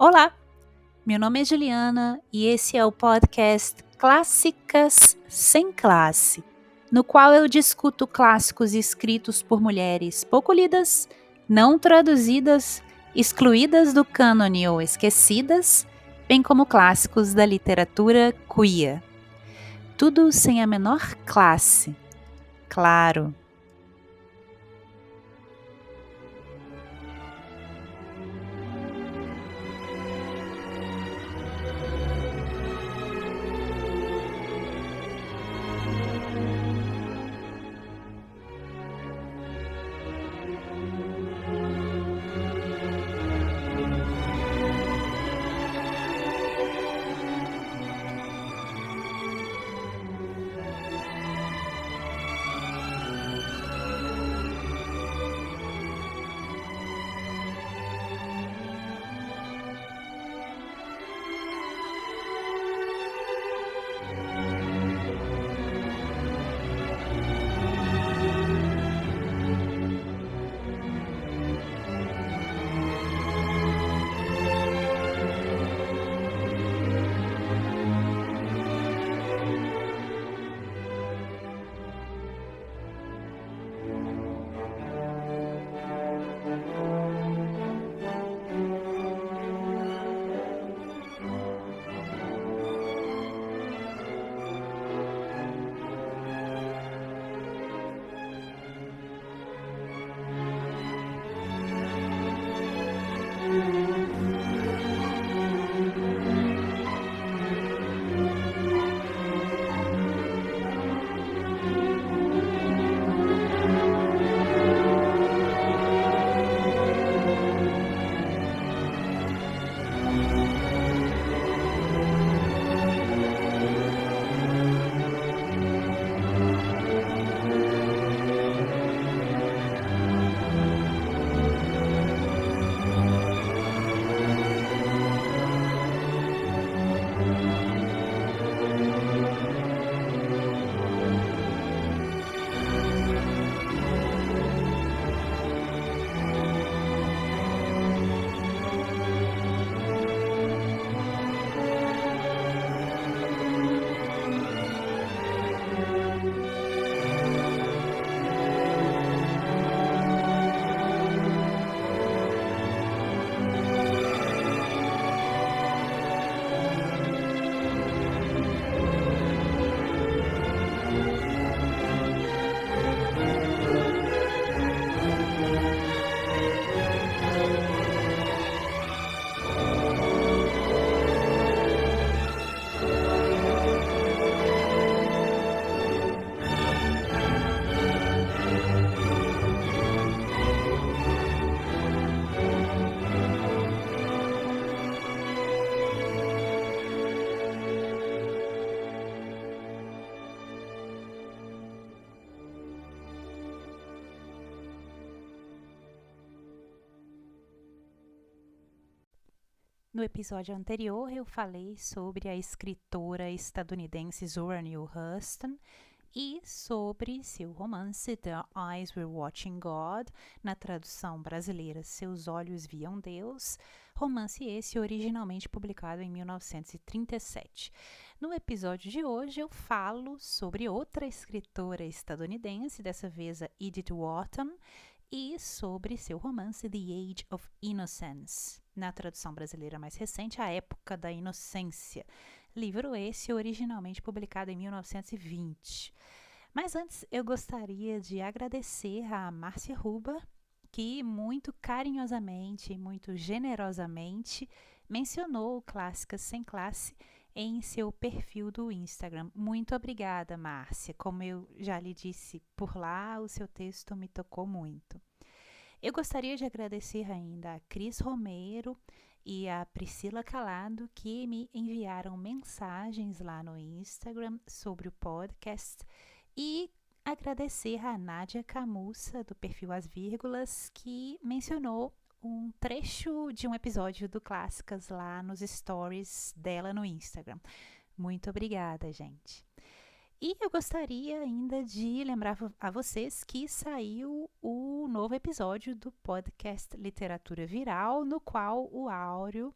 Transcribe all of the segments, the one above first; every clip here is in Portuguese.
Olá, meu nome é Juliana e esse é o podcast Clássicas Sem Classe, no qual eu discuto clássicos escritos por mulheres pouco lidas, não traduzidas, excluídas do cânone ou esquecidas, bem como clássicos da literatura queer. Tudo sem a menor classe, claro. No episódio anterior, eu falei sobre a escritora estadunidense Zora Neale Hurston e sobre seu romance The Eyes Were Watching God, na tradução brasileira Seus Olhos Viam Deus, romance esse originalmente publicado em 1937. No episódio de hoje, eu falo sobre outra escritora estadunidense, dessa vez a Edith Wharton, e sobre seu romance The Age of Innocence, na tradução brasileira mais recente, A Época da Inocência, livro esse originalmente publicado em 1920. Mas antes eu gostaria de agradecer a Márcia Ruba, que muito carinhosamente e muito generosamente mencionou Clássicas Sem Classe em seu perfil do Instagram. Muito obrigada, Márcia. Como eu já lhe disse por lá, o seu texto me tocou muito. Eu gostaria de agradecer ainda a Cris Romero e a Priscila Calado, que me enviaram mensagens lá no Instagram sobre o podcast, e agradecer a Nádia Camussa, do perfil As Vírgulas, que mencionou um trecho de um episódio do Clássicas lá nos stories dela no Instagram. Muito obrigada, gente. E eu gostaria ainda de lembrar a vocês que saiu o novo episódio do podcast Literatura Viral, no qual o Áureo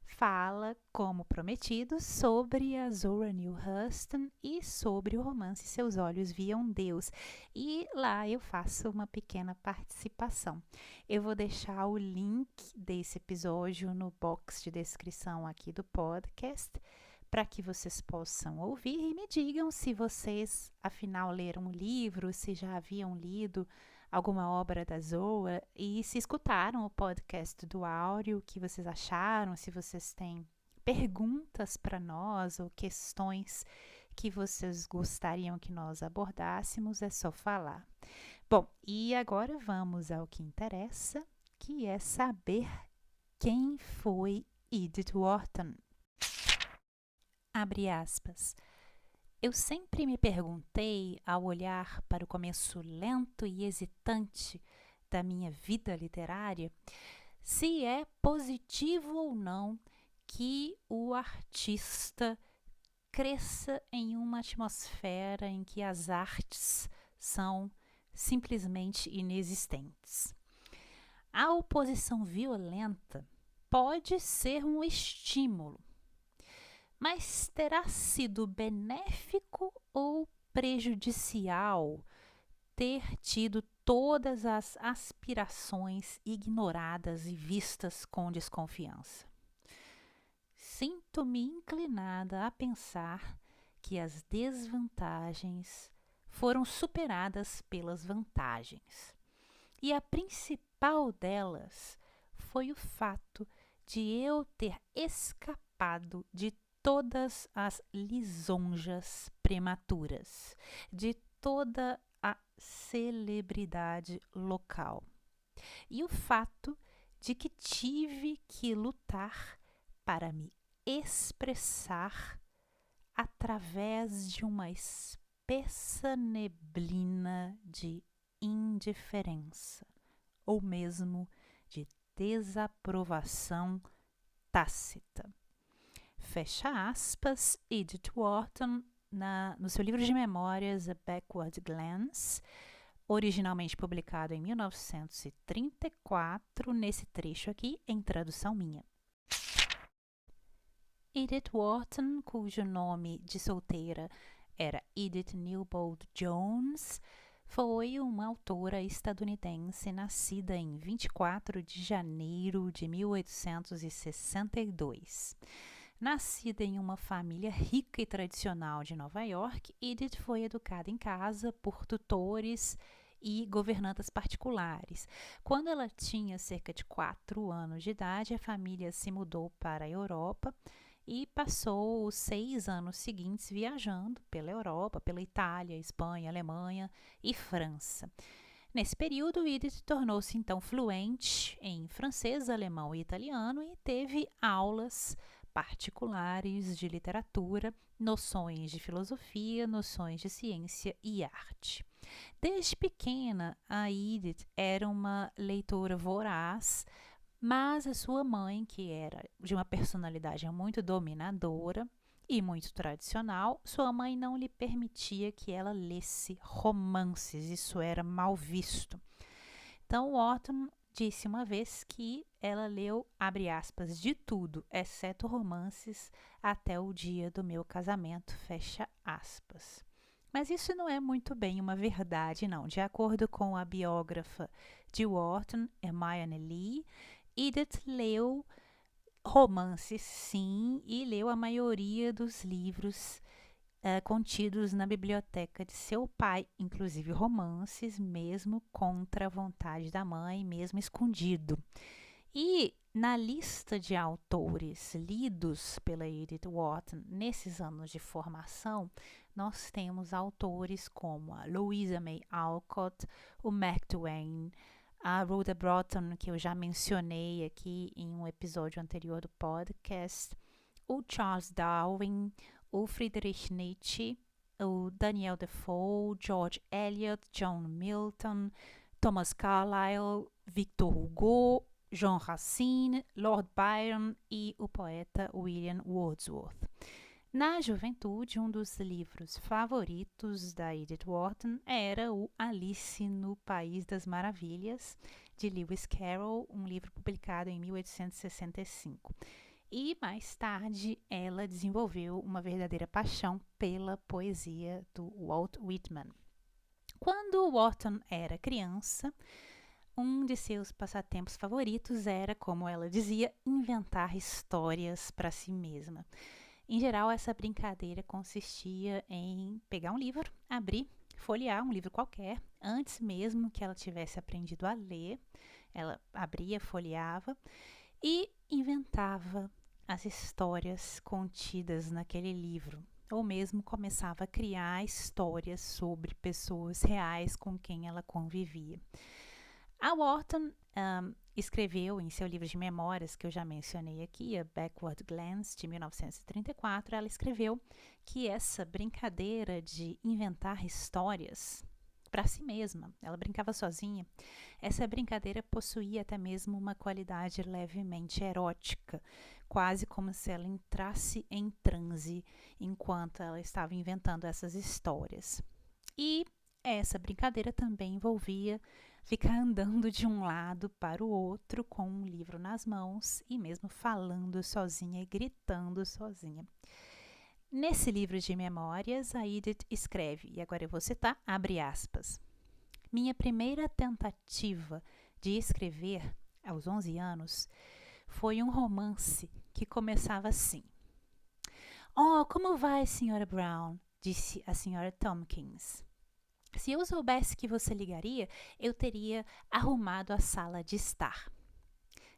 fala, como prometido, sobre a Zora Neale Hurston e sobre o romance Seus Olhos Viam Deus. E lá eu faço uma pequena participação. Eu vou deixar o link desse episódio no box de descrição aqui do podcast, para que vocês possam ouvir e me digam se vocês, afinal, leram o livro, se já haviam lido alguma obra da Zoa e se escutaram o podcast do áudio, o que vocês acharam, se vocês têm perguntas para nós ou questões que vocês gostariam que nós abordássemos, é só falar. Bom, e agora vamos ao que interessa, que é saber quem foi Edith Wharton. Abre aspas. Eu sempre me perguntei, ao olhar para o começo lento e hesitante da minha vida literária, se é positivo ou não que o artista cresça em uma atmosfera em que as artes são simplesmente inexistentes. A oposição violenta pode ser um estímulo, mas terá sido benéfico ou prejudicial ter tido todas as aspirações ignoradas e vistas com desconfiança? Sinto-me inclinada a pensar que as desvantagens foram superadas pelas vantagens. E a principal delas foi o fato de eu ter escapado de todas as lisonjas prematuras, de toda a celebridade local. E o fato de que tive que lutar para me expressar através de uma espessa neblina de indiferença, ou mesmo de desaprovação tácita. Fecha aspas, Edith Wharton, no seu livro de memórias A Backward Glance, originalmente publicado em 1934, nesse trecho aqui, em tradução minha. Edith Wharton, cujo nome de solteira era Edith Newbold Jones, foi uma autora estadunidense nascida em 24 de janeiro de 1862. Nascida em uma família rica e tradicional de Nova York, Edith foi educada em casa por tutores e governantas particulares. Quando ela tinha cerca de 4 anos de idade, a família se mudou para a Europa e passou os 6 anos seguintes viajando pela Europa, pela Itália, Espanha, Alemanha e França. Nesse período, Edith tornou-se então fluente em francês, alemão e italiano e teve aulas particulares de literatura, noções de filosofia, noções de ciência e arte. Desde pequena, a Edith era uma leitora voraz, mas a sua mãe, que era de uma personalidade muito dominadora e muito tradicional, sua mãe não lhe permitia que ela lesse romances, isso era mal visto. Então, Wharton disse uma vez que ela leu, abre aspas, de tudo, exceto romances, até o dia do meu casamento, fecha aspas. Mas isso não é muito bem uma verdade, não. De acordo com a biógrafa de Wharton, Hermione Lee, Edith leu romances, sim, e leu a maioria dos livros contidos na biblioteca de seu pai, inclusive romances, mesmo contra a vontade da mãe, mesmo escondido. E na lista de autores lidos pela Edith Wharton nesses anos de formação, nós temos autores como a Louisa May Alcott, o Mark Twain, a Rhoda Broughton, que eu já mencionei aqui em um episódio anterior do podcast, o Charles Darwin, o Friedrich Nietzsche, o Daniel Defoe, George Eliot, John Milton, Thomas Carlyle, Victor Hugo, Jean Racine, Lord Byron e o poeta William Wordsworth. Na juventude, um dos livros favoritos da Edith Wharton era o Alice no País das Maravilhas, de Lewis Carroll, um livro publicado em 1865. E mais tarde ela desenvolveu uma verdadeira paixão pela poesia do Walt Whitman. Quando Wharton era criança, um de seus passatempos favoritos era, como ela dizia, inventar histórias para si mesma. Em geral, essa brincadeira consistia em pegar um livro, abrir, folhear um livro qualquer, antes mesmo que ela tivesse aprendido a ler. Ela abria, folheava e inventava as histórias contidas naquele livro. Ou mesmo começava a criar histórias sobre pessoas reais com quem ela convivia. A Wharton escreveu em seu livro de memórias, que eu já mencionei aqui, a Backward Glance, de 1934, ela escreveu que essa brincadeira de inventar histórias para si mesma, ela brincava sozinha, essa brincadeira possuía até mesmo uma qualidade levemente erótica, quase como se ela entrasse em transe enquanto ela estava inventando essas histórias. E essa brincadeira também envolvia ficar andando de um lado para o outro com um livro nas mãos e mesmo falando sozinha e gritando sozinha. Nesse livro de memórias, a Edith escreve, e agora eu vou citar, abre aspas, minha primeira tentativa de escrever, aos 11 anos, foi um romance que começava assim. Oh, como vai, Sra. Brown? Disse a Sra. Tompkins. Se eu soubesse que você ligaria, eu teria arrumado a sala de estar.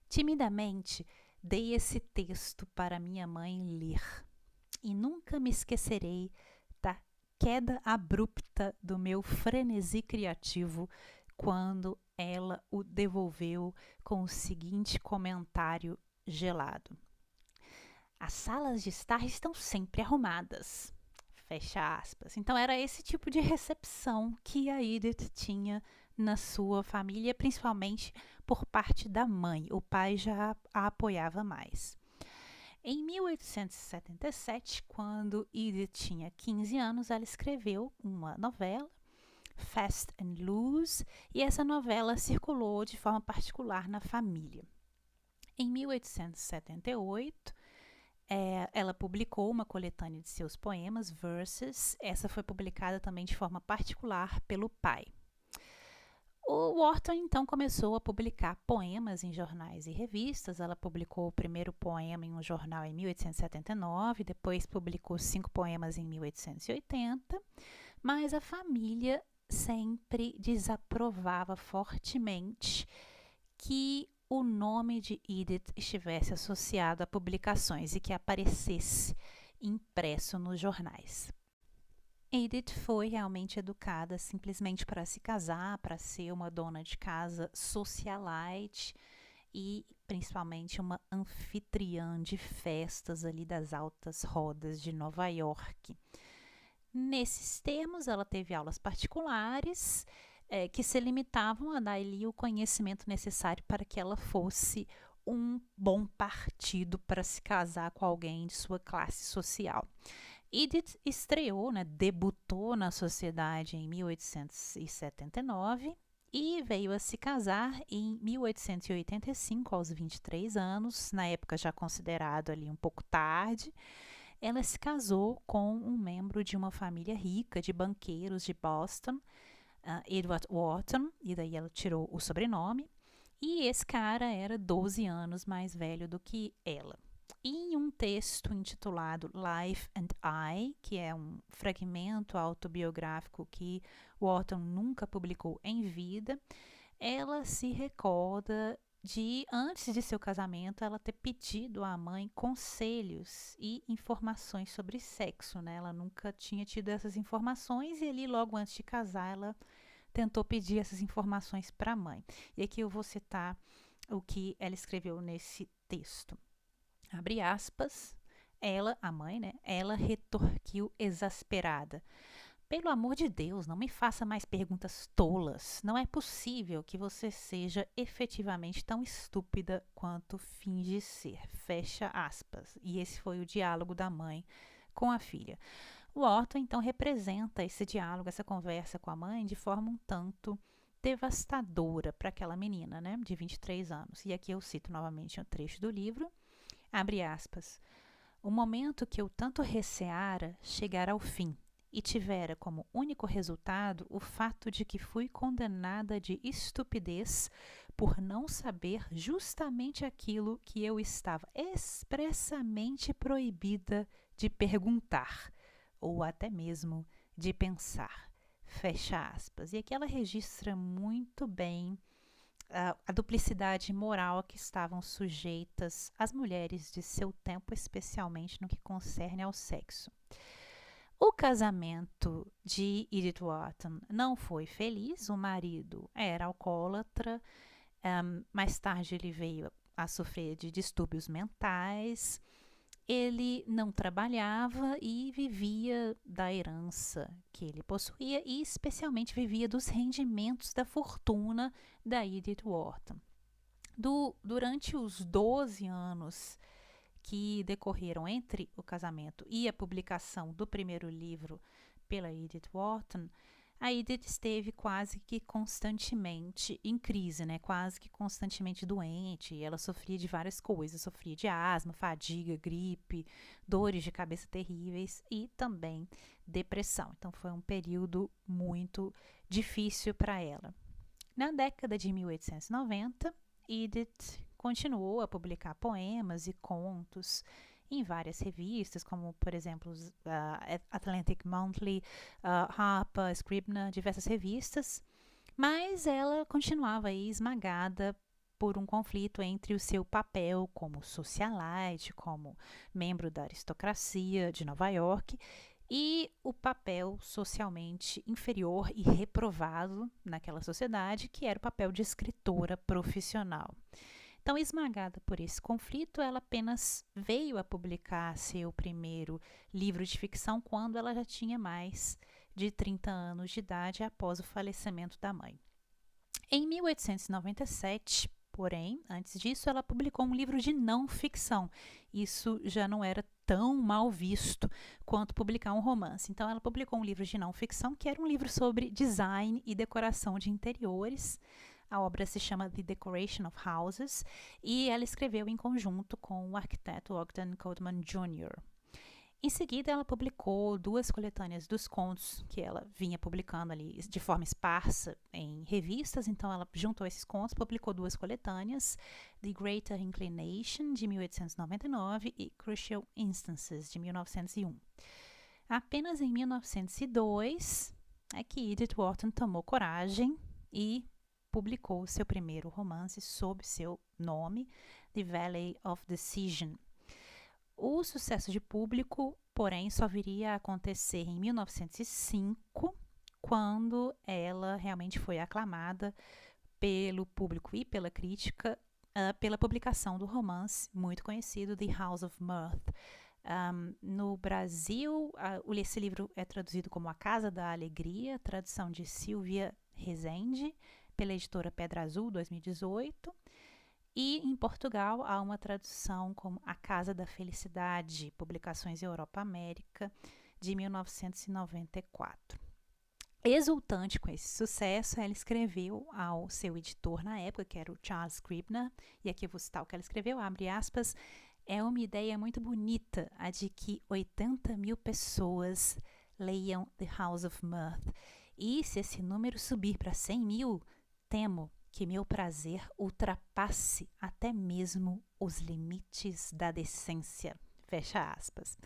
Timidamente, dei esse texto para minha mãe ler. E nunca me esquecerei da queda abrupta do meu frenesi criativo quando ela o devolveu com o seguinte comentário gelado. As salas de estar estão sempre arrumadas. Fecha aspas. Então era esse tipo de recepção que a Edith tinha na sua família, principalmente por parte da mãe. O pai já a apoiava mais. Em 1877, quando Edith tinha 15 anos, ela escreveu uma novela, Fast and Loose, e essa novela circulou de forma particular na família. Em 1878, ela publicou uma coletânea de seus poemas, Verses. Essa foi publicada também de forma particular pelo pai. O Wharton então começou a publicar poemas em jornais e revistas. Ela publicou o primeiro poema em um jornal em 1879, depois publicou 5 poemas em 1880, mas a família sempre desaprovava fortemente que o nome de Edith estivesse associado a publicações e que aparecesse impresso nos jornais. Edith foi realmente educada simplesmente para se casar, para ser uma dona de casa socialite e principalmente uma anfitriã de festas ali das altas rodas de Nova York. Nesses termos, ela teve aulas particulares que se limitavam a dar-lhe o conhecimento necessário para que ela fosse um bom partido para se casar com alguém de sua classe social. Edith estreou, debutou na sociedade em 1879 e veio a se casar em 1885, aos 23 anos, na época já considerado ali um pouco tarde. Ela se casou com um membro de uma família rica de banqueiros de Boston, Edward Wharton, e daí ela tirou o sobrenome, e esse cara era 12 anos mais velho do que ela. Em um texto intitulado Life and I, que é um fragmento autobiográfico que Wharton nunca publicou em vida, ela se recorda de, antes de seu casamento, ela ter pedido à mãe conselhos e informações sobre sexo, Ela nunca tinha tido essas informações e ali, logo antes de casar, ela tentou pedir essas informações para a mãe. E aqui eu vou citar o que ela escreveu nesse texto. Abre aspas, ela, a mãe, ela retorquiu exasperada. Pelo amor de Deus, não me faça mais perguntas tolas. Não é possível que você seja efetivamente tão estúpida quanto finge ser. Fecha aspas. E esse foi o diálogo da mãe com a filha. O Wharton, então, representa esse diálogo, essa conversa com a mãe de forma um tanto devastadora para aquela menina, de 23 anos. E aqui eu cito novamente um trecho do livro. Abre aspas. O momento que eu tanto receara chegar ao fim e tivera como único resultado o fato de que fui condenada de estupidez por não saber justamente aquilo que eu estava expressamente proibida de perguntar, ou até mesmo de pensar. Fecha aspas. E aqui ela registra muito bem a duplicidade moral a que estavam sujeitas as mulheres de seu tempo, especialmente no que concerne ao sexo. O casamento de Edith Wharton não foi feliz, o marido era alcoólatra, mais tarde ele veio a sofrer de distúrbios mentais, ele não trabalhava e vivia da herança que ele possuía e especialmente vivia dos rendimentos da fortuna da Edith Wharton. Durante os 12 anos que decorreram entre o casamento e a publicação do primeiro livro pela Edith Wharton, a Edith esteve quase que constantemente em crise, né? Quase que constantemente doente. Ela sofria de várias coisas, sofria de asma, fadiga, gripe, dores de cabeça terríveis e também depressão. Então foi um período muito difícil para ela. Na década de 1890, Edith continuou a publicar poemas e contos em várias revistas, como, por exemplo, Atlantic Monthly, Harper, Scribner, diversas revistas, mas ela continuava aí esmagada por um conflito entre o seu papel como socialite, como membro da aristocracia de Nova York, e o papel socialmente inferior e reprovado naquela sociedade, que era o papel de escritora profissional. Então, esmagada por esse conflito, ela apenas veio a publicar seu primeiro livro de ficção quando ela já tinha mais de 30 anos de idade após o falecimento da mãe. Em 1897, porém, antes disso, ela publicou um livro de não ficção. Isso já não era tão mal visto quanto publicar um romance. Então, ela publicou um livro de não ficção, que era um livro sobre design e decoração de interiores. A obra se chama The Decoration of Houses e ela escreveu em conjunto com o arquiteto Ogden Codeman Jr. Em seguida, ela publicou 2 coletâneas dos contos que ela vinha publicando ali de forma esparsa em revistas. Então, ela juntou esses contos, publicou 2 coletâneas, The Greater Inclination, de 1899, e Crucial Instances, de 1901. Apenas em 1902 é que Edith Wharton tomou coragem e publicou seu primeiro romance sob seu nome, The Valley of Decision. O sucesso de público, porém, só viria a acontecer em 1905, quando ela realmente foi aclamada pelo público e pela crítica pela publicação do romance muito conhecido The House of Mirth. No Brasil, esse livro é traduzido como A Casa da Alegria, tradução de Silvia Rezende, pela editora Pedra Azul, 2018. E em Portugal há uma tradução como A Casa da Felicidade, Publicações Europa América, de 1994. Exultante com esse sucesso, ela escreveu ao seu editor na época, que era o Charles Scribner, e aqui eu vou citar o que ela escreveu, abre aspas, é uma ideia muito bonita a de que 80.000 pessoas leiam The House of Mirth. E se esse número subir para 100.000, temo que meu prazer ultrapasse até mesmo os limites da decência. Fecha aspas.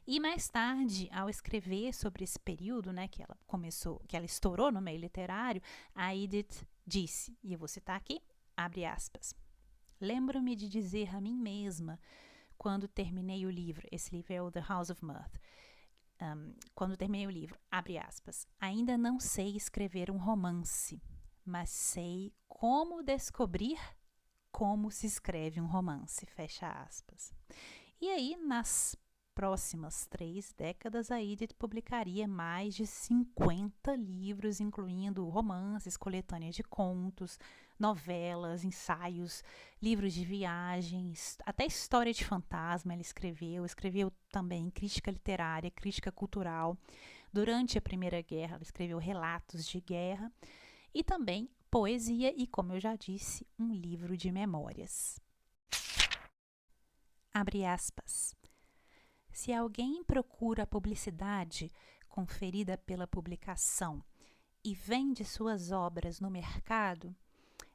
E mais tarde, ao escrever sobre esse período, né, que ela estourou no meio literário, a Edith disse, e eu vou citar aqui, abre aspas, lembro-me de dizer a mim mesma, quando terminei o livro, esse livro é o The House of Mirth, quando terminei o livro, abre aspas, ainda não sei escrever um romance, mas sei como descobrir como se escreve um romance, fecha aspas. E aí, nas próximas 3 décadas, a Edith publicaria mais de 50 livros, incluindo romances, coletâneas de contos, novelas, ensaios, livros de viagens, até história de fantasma ela escreveu também crítica literária, crítica cultural. Durante a Primeira Guerra, ela escreveu relatos de guerra e também poesia e, como eu já disse, um livro de memórias. Abre aspas. Se alguém procura a publicidade conferida pela publicação e vende suas obras no mercado,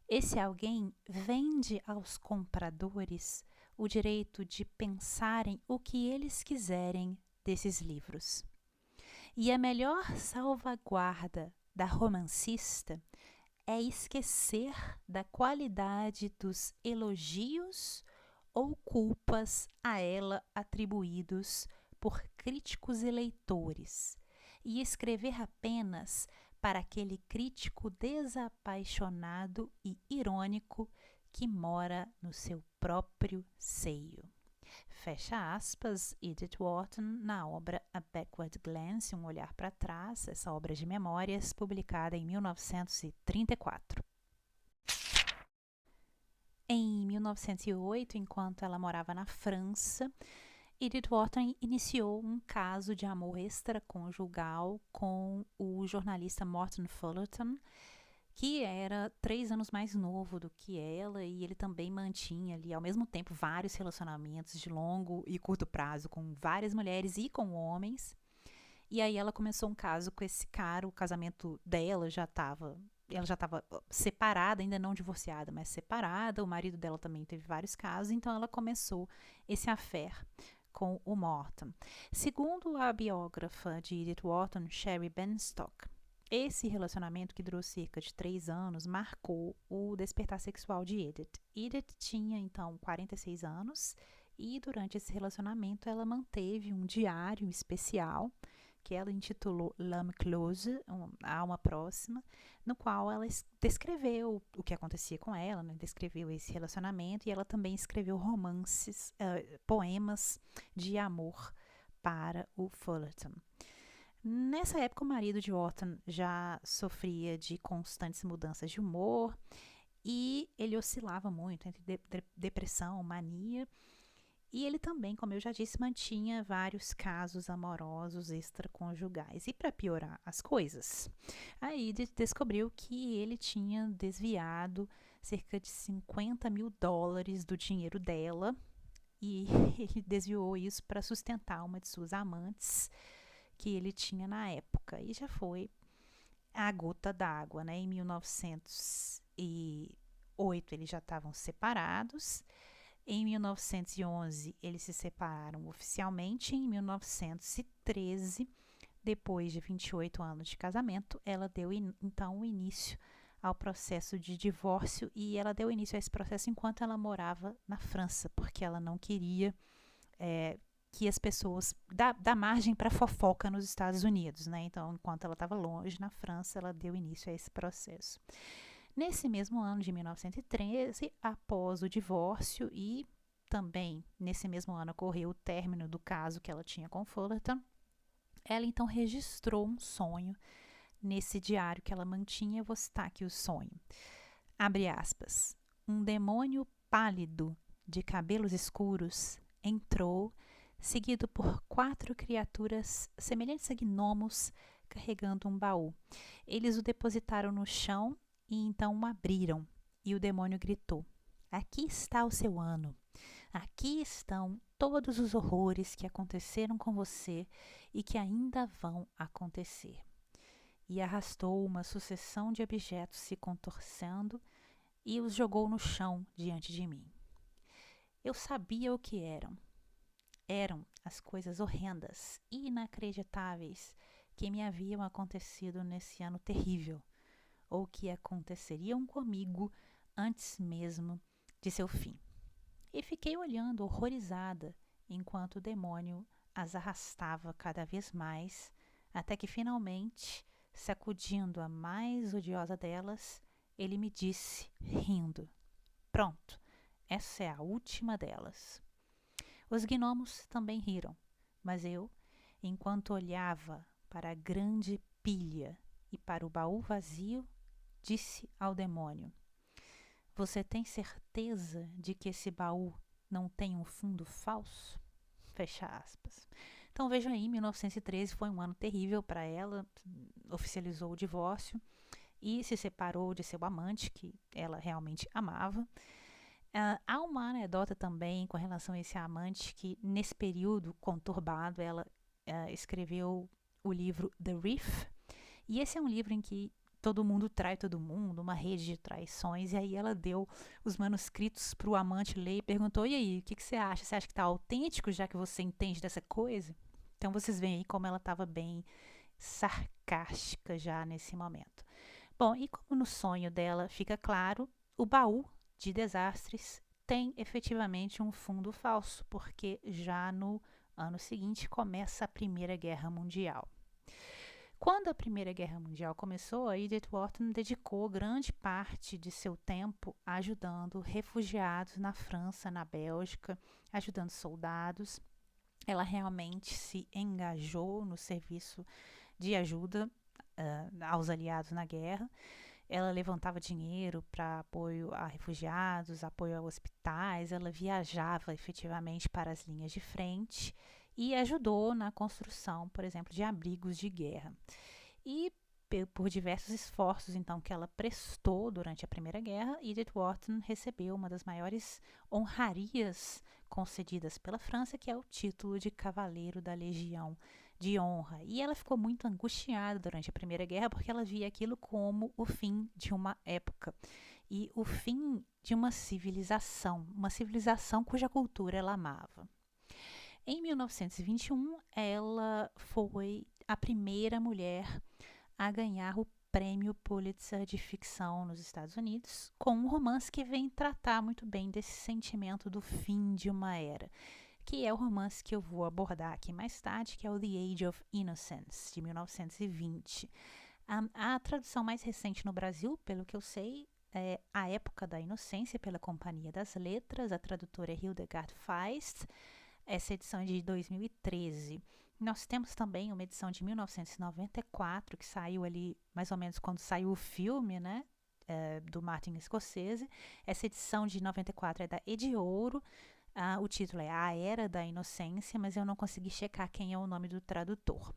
esse alguém vende aos compradores o direito de pensarem o que eles quiserem desses livros. E a melhor salvaguarda da romancista é esquecer da qualidade dos elogios ou culpas a ela atribuídos por críticos e leitores, e escrever apenas para aquele crítico desapaixonado e irônico que mora no seu próprio seio. Fecha aspas, Edith Wharton, na obra A Backward Glance, Um Olhar para Trás, essa obra de memórias, publicada em 1934. Em 1908, enquanto ela morava na França, Edith Wharton iniciou um caso de amor extraconjugal com o jornalista Morton Fullerton, que era 3 anos mais novo do que ela, e ele também mantinha ali, ao mesmo tempo, vários relacionamentos de longo e curto prazo com várias mulheres e com homens. E aí ela começou um caso com esse cara, o casamento dela ela já estava separada, ainda não divorciada, mas separada. O marido dela também teve vários casos, então ela começou esse affair com o Morton. Segundo a biógrafa de Edith Wharton, Sherry Benstock, esse relacionamento, que durou cerca de 3 anos, marcou o despertar sexual de Edith. Edith tinha, então, 46 anos e, durante esse relacionamento, ela manteve um diário especial que ela intitulou L'Âme Close, a Alma Próxima, no qual ela descreveu o que acontecia com ela, né? Descreveu esse relacionamento, e ela também escreveu romances, poemas de amor para o Fullerton. Nessa época, o marido de Wharton já sofria de constantes mudanças de humor e ele oscilava muito entre depressão, mania, e ele também, como eu já disse, mantinha vários casos amorosos extraconjugais. E para piorar as coisas, a Edith descobriu que ele tinha desviado cerca de $50 mil do dinheiro dela, e ele desviou isso para sustentar uma de suas amantes que ele tinha na época, e já foi a gota d'água, né? Em 1908 eles já estavam separados. Em 1911 eles se separaram oficialmente. Em 1913, depois de 28 anos de casamento, ela deu então o início ao processo de divórcio, e ela deu início a esse processo enquanto ela morava na França, porque ela não queria que as pessoas dá margem para fofoca nos Estados Unidos, né? Então, enquanto ela estava longe na França, ela deu início a esse processo. Nesse mesmo ano de 1913, após o divórcio, e também nesse mesmo ano ocorreu o término do caso que ela tinha com Fullerton, ela então registrou um sonho nesse diário que ela mantinha. Eu vou citar aqui o sonho. Abre aspas. Um demônio pálido de cabelos escuros entrou, seguido por 4 criaturas semelhantes a gnomos carregando um baú. Eles o depositaram no chão e então o abriram, e o demônio gritou: aqui está o seu ano. Aqui estão todos os horrores que aconteceram com você e que ainda vão acontecer. E arrastou uma sucessão de objetos se contorcendo e os jogou no chão diante de mim. Eu sabia o que eram. Eram as coisas horrendas e inacreditáveis que me haviam acontecido nesse ano terrível, ou que aconteceriam comigo antes mesmo de seu fim. E fiquei olhando horrorizada enquanto o demônio as arrastava cada vez mais, até que finalmente, sacudindo a mais odiosa delas, ele me disse, rindo: pronto, essa é a última delas. Os gnomos também riram, mas eu, enquanto olhava para a grande pilha e para o baú vazio, disse ao demônio: você tem certeza de que esse baú não tem um fundo falso? Fecha aspas. Então veja aí, 1913 foi um ano terrível para ela. Oficializou o divórcio e se separou de seu amante, que ela realmente amava. Há uma anedota também com relação a esse amante que, nesse período conturbado, ela escreveu o livro The Reef, e esse é um livro em que todo mundo trai todo mundo, uma rede de traições, e aí ela deu os manuscritos para o amante ler e perguntou, e aí, o que você acha? Você acha que está autêntico, já que você entende dessa coisa? Então vocês veem aí como ela estava bem sarcástica já nesse momento. Bom, e como no sonho dela fica claro, o baú de desastres tem efetivamente um fundo falso, porque já no ano seguinte começa a Primeira Guerra Mundial. Quando a Primeira Guerra Mundial começou, a Edith Wharton dedicou grande parte de seu tempo ajudando refugiados na França, na Bélgica, ajudando soldados. Ela realmente se engajou no serviço de ajuda aos aliados na guerra. Ela levantava dinheiro para apoio a refugiados, apoio a hospitais, ela viajava efetivamente para as linhas de frente e ajudou na construção, por exemplo, de abrigos de guerra. E por diversos esforços então que ela prestou durante a Primeira Guerra, Edith Wharton recebeu uma das maiores honrarias concedidas pela França, que é o título de Cavaleiro da Legião de Honra. E ela ficou muito angustiada durante a Primeira Guerra porque ela via aquilo como o fim de uma época e o fim de uma civilização cuja cultura ela amava. Em 1921, ela foi a primeira mulher a ganhar o Prêmio Pulitzer de ficção nos Estados Unidos, com um romance que vem tratar muito bem desse sentimento do fim de uma era, que é o romance que eu vou abordar aqui mais tarde, que é o The Age of Innocence, de 1920. A tradução mais recente no Brasil, pelo que eu sei, é A Época da Inocência, pela Companhia das Letras. A tradutora é Hildegard Feist. Essa edição é de 2013. Nós temos também uma edição de 1994, que saiu ali mais ou menos quando saiu o filme, né? Do Martin Scorsese. Essa edição de 94 é da Ediouro. O título é A Era da Inocência, mas eu não consegui checar quem é o nome do tradutor.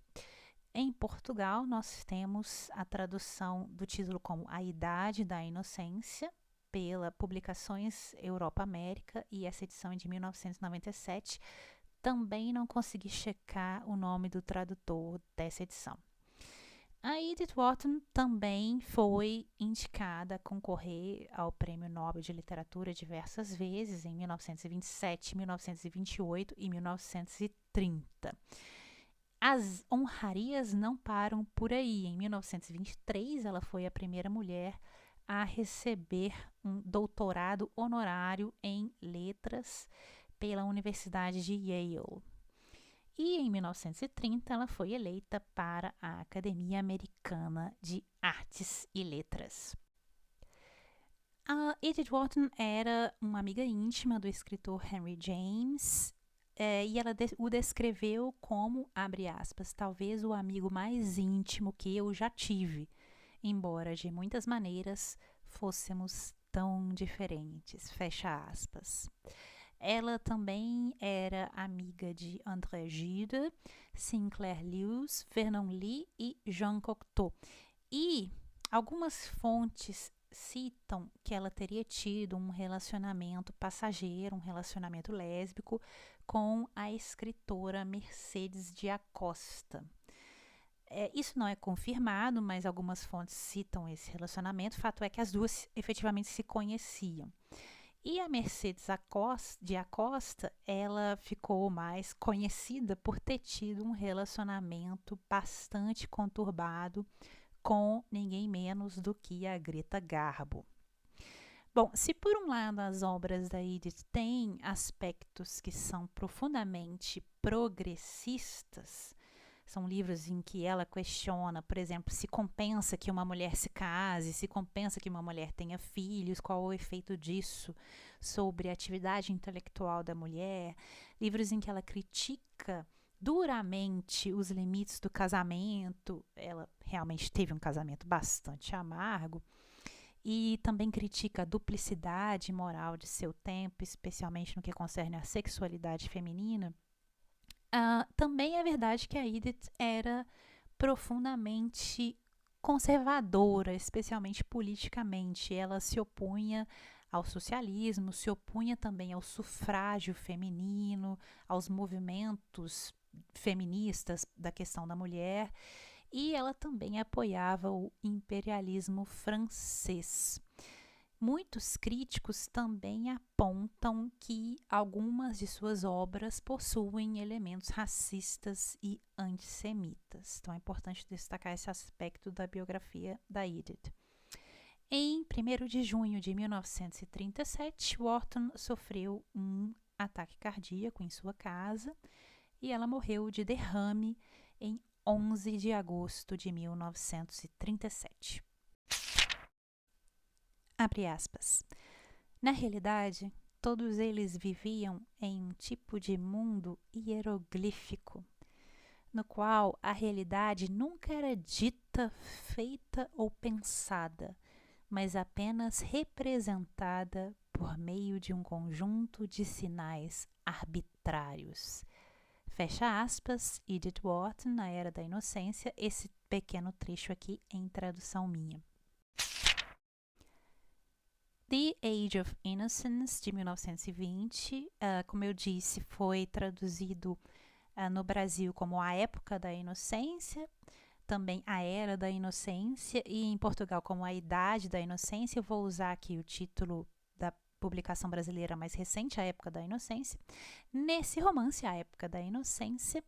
Em Portugal, nós temos a tradução do título como A Idade da Inocência, pela Publicações Europa América, e essa edição é de 1997. Também não consegui checar o nome do tradutor dessa edição. A Edith Wharton também foi indicada a concorrer ao Prêmio Nobel de Literatura diversas vezes, em 1927, 1928 e 1930. As honrarias não param por aí. Em 1923, ela foi a primeira mulher a receber um doutorado honorário em letras pela Universidade de Yale. E em 1930 ela foi eleita para a Academia Americana de Artes e Letras. A Edith Wharton era uma amiga íntima do escritor Henry James, e ela o descreveu como, abre aspas, talvez o amigo mais íntimo que eu já tive, embora de muitas maneiras fôssemos tão diferentes, fecha aspas. Ela também era amiga de André Gide, Sinclair Lewis, Vernon Lee e Jean Cocteau. E algumas fontes citam que ela teria tido um relacionamento passageiro, um relacionamento lésbico, com a escritora Mercedes de Acosta. Isso não é confirmado, mas algumas fontes citam esse relacionamento. O fato é que as duas efetivamente se conheciam. E a Mercedes de Acosta, ela ficou mais conhecida por ter tido um relacionamento bastante conturbado com ninguém menos do que a Greta Garbo. Bom, se por um lado as obras da Edith têm aspectos que são profundamente progressistas, são livros em que ela questiona, por exemplo, se compensa que uma mulher se case, se compensa que uma mulher tenha filhos, qual o efeito disso sobre a atividade intelectual da mulher. Livros em que ela critica duramente os limites do casamento. Ela realmente teve um casamento bastante amargo. E também critica a duplicidade moral de seu tempo, especialmente no que concerne à sexualidade feminina. Também é verdade que a Edith era profundamente conservadora, especialmente politicamente. Ela se opunha ao socialismo, se opunha também ao sufrágio feminino, aos movimentos feministas da questão da mulher, e ela também apoiava o imperialismo francês. Muitos críticos também apontam que algumas de suas obras possuem elementos racistas e antissemitas. Então é importante destacar esse aspecto da biografia da Edith. Em 1º de junho de 1937, Wharton sofreu um ataque cardíaco em sua casa e ela morreu de derrame em 11 de agosto de 1937. Abre aspas. Na realidade, todos eles viviam em um tipo de mundo hieroglífico, no qual a realidade nunca era dita, feita ou pensada, mas apenas representada por meio de um conjunto de sinais arbitrários. Fecha aspas, Edith Wharton, na Era da Inocência, esse pequeno trecho aqui em tradução minha. The Age of Innocence, de 1920, como eu disse, foi traduzido no Brasil como A Época da Inocência, também A Era da Inocência, e em Portugal como A Idade da Inocência. Eu vou usar aqui o título da publicação brasileira mais recente, A Época da Inocência. Nesse romance, A Época da Inocência,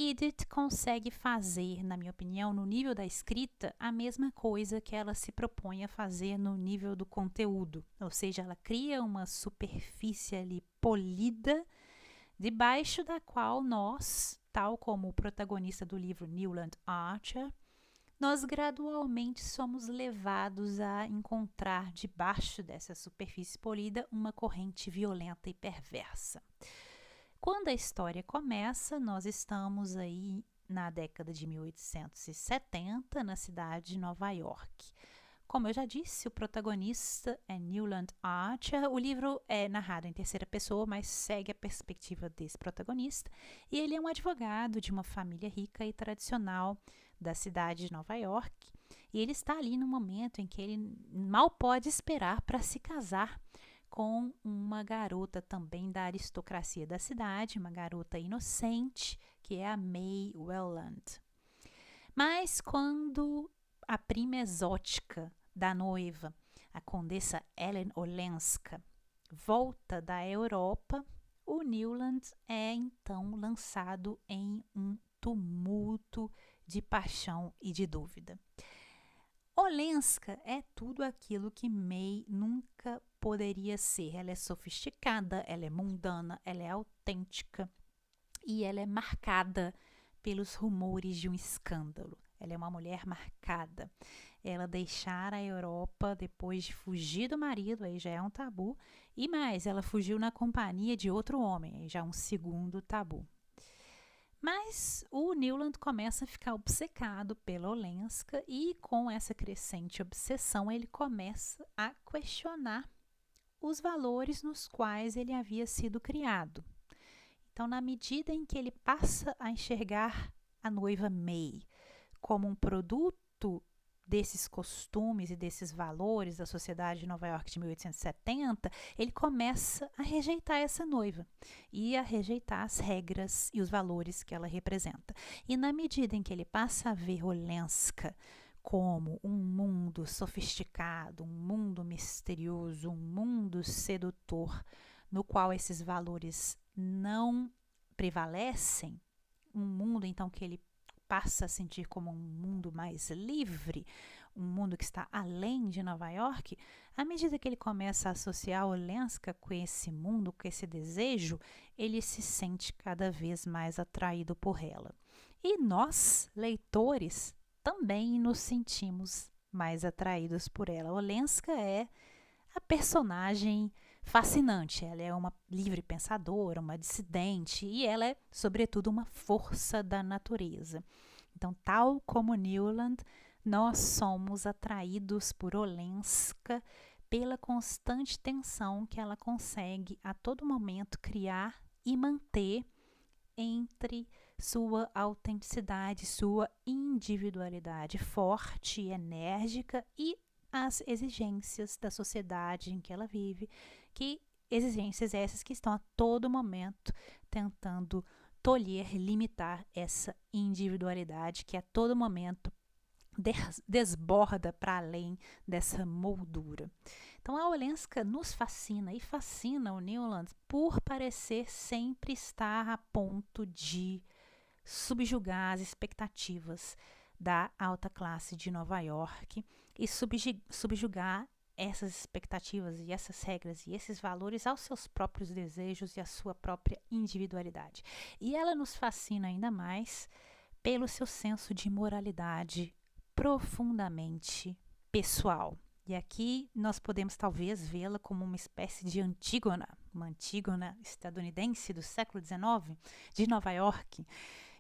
Edith consegue fazer, na minha opinião, no nível da escrita, a mesma coisa que ela se propõe a fazer no nível do conteúdo. Ou seja, ela cria uma superfície ali polida, debaixo da qual nós, tal como o protagonista do livro Newland Archer, nós gradualmente somos levados a encontrar debaixo dessa superfície polida uma corrente violenta e perversa. Quando a história começa, nós estamos aí na década de 1870, na cidade de Nova York. Como eu já disse, o protagonista é Newland Archer. O livro é narrado em terceira pessoa, mas segue a perspectiva desse protagonista. E ele é um advogado de uma família rica e tradicional da cidade de Nova York. E ele está ali no momento em que ele mal pode esperar para se casar com uma garota também da aristocracia da cidade, uma garota inocente, que é a May Welland. Mas quando a prima exótica da noiva, a condessa Ellen Olenska, volta da Europa, o Newland é então lançado em um tumulto de paixão e de dúvida. Olenska é tudo aquilo que May nunca poderia ser. Ela é sofisticada, ela é mundana, ela é autêntica e ela é marcada pelos rumores de um escândalo. Ela é uma mulher marcada. Ela deixara a Europa depois de fugir do marido, aí já é um tabu, e mais, ela fugiu na companhia de outro homem, aí já é um segundo tabu. Mas o Newland começa a ficar obcecado pela Olenska e com essa crescente obsessão ele começa a questionar os valores nos quais ele havia sido criado. Então, na medida em que ele passa a enxergar a noiva May como um produto desses costumes e desses valores da sociedade de Nova York de 1870, ele começa a rejeitar essa noiva e a rejeitar as regras e os valores que ela representa. E na medida em que ele passa a ver Olenska como um mundo sofisticado, um mundo misterioso, um mundo sedutor, no qual esses valores não prevalecem, um mundo então que ele passa a sentir como um mundo mais livre, um mundo que está além de Nova York, à medida que ele começa a associar Olenska com esse mundo, com esse desejo, ele se sente cada vez mais atraído por ela. E nós, leitores, também nos sentimos mais atraídos por ela. Olenska é a personagem fascinante. Ela é uma livre pensadora, uma dissidente e ela é, sobretudo, uma força da natureza. Então, tal como Newland, nós somos atraídos por Olenska pela constante tensão que ela consegue a todo momento criar e manter entre sua autenticidade, sua individualidade forte e enérgica e às exigências da sociedade em que ela vive, que exigências essas que estão a todo momento tentando tolher, limitar essa individualidade que a todo momento desborda para além dessa moldura. Então a Olenska nos fascina e fascina o Newland por parecer sempre estar a ponto de subjugar as expectativas da alta classe de Nova York e subjugar essas expectativas e essas regras e esses valores aos seus próprios desejos e à sua própria individualidade. E ela nos fascina ainda mais pelo seu senso de moralidade profundamente pessoal. E aqui nós podemos talvez vê-la como uma espécie de Antígona, uma Antígona estadunidense do século XIX, de Nova York.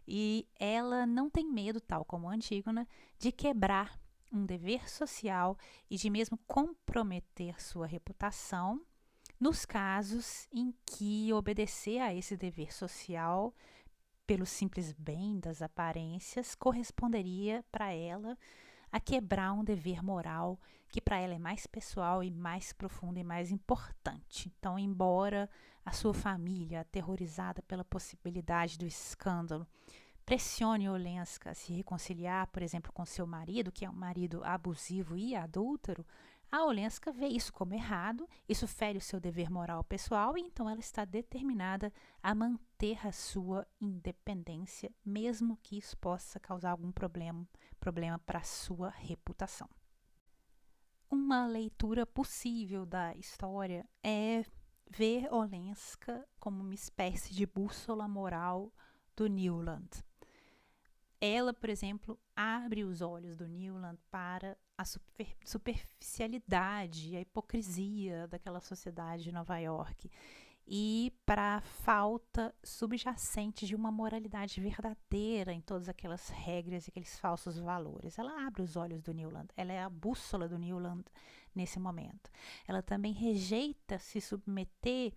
E ela não tem medo, tal como a Antígona, de quebrar um dever social e de mesmo comprometer sua reputação nos casos em que obedecer a esse dever social pelo simples bem das aparências corresponderia para ela a quebrar um dever moral que para ela é mais pessoal e mais profundo e mais importante. Então, embora a sua família, aterrorizada pela possibilidade do escândalo, pressione Olenska a se reconciliar, por exemplo, com seu marido, que é um marido abusivo e adúltero, a Olenska vê isso como errado, isso fere o seu dever moral pessoal e então ela está determinada a manter a sua independência, mesmo que isso possa causar algum problema para a sua reputação. Uma leitura possível da história é ver Olenska como uma espécie de bússola moral do Newland. Ela, por exemplo, abre os olhos do Newland para a superficialidade, a hipocrisia daquela sociedade de Nova York e para a falta subjacente de uma moralidade verdadeira em todas aquelas regras e aqueles falsos valores. Ela abre os olhos do Newland, ela é a bússola do Newland nesse momento. Ela também rejeita se submeter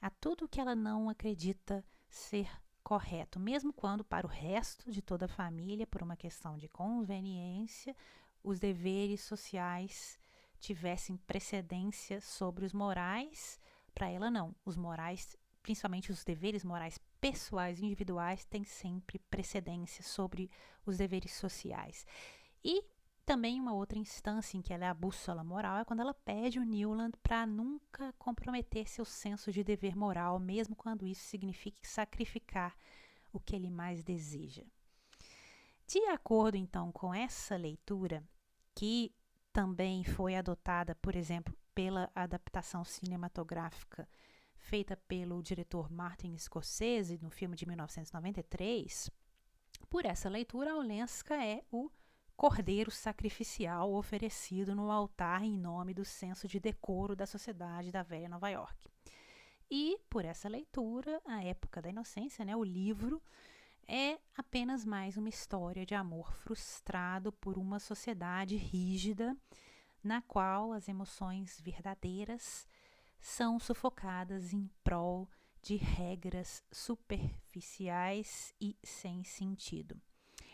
a tudo que ela não acredita ser correto, mesmo quando para o resto de toda a família, por uma questão de conveniência, os deveres sociais tivessem precedência sobre os morais, para ela não. Os morais, principalmente os deveres morais pessoais, individuais, têm sempre precedência sobre os deveres sociais. E também uma outra instância em que ela é a bússola moral é quando ela pede o Newland para nunca comprometer seu senso de dever moral, mesmo quando isso signifique sacrificar o que ele mais deseja. De acordo, então, com essa leitura, que também foi adotada, por exemplo, pela adaptação cinematográfica feita pelo diretor Martin Scorsese no filme de 1993, por essa leitura, a Olenska é o cordeiro sacrificial oferecido no altar em nome do senso de decoro da sociedade da velha Nova York. E, por essa leitura, a época da inocência, o livro, é apenas mais uma história de amor frustrado por uma sociedade rígida, na qual as emoções verdadeiras são sufocadas em prol de regras superficiais e sem sentido.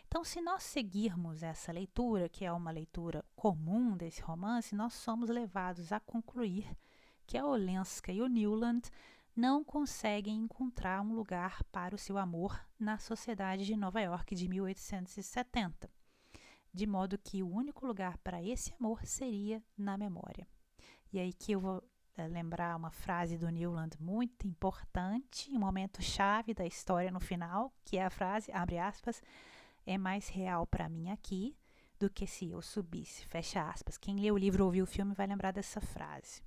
Então, se nós seguirmos essa leitura, que é uma leitura comum desse romance, nós somos levados a concluir que a Olenska e o Newland não conseguem encontrar um lugar para o seu amor na sociedade de Nova York de 1870, de modo que o único lugar para esse amor seria na memória. E aí que eu vou lembrar uma frase do Newland muito importante, um momento chave da história no final, que é a frase, abre aspas, é mais real para mim aqui do que se eu subisse, fecha aspas. Quem lê o livro ou ouviu o filme vai lembrar dessa frase.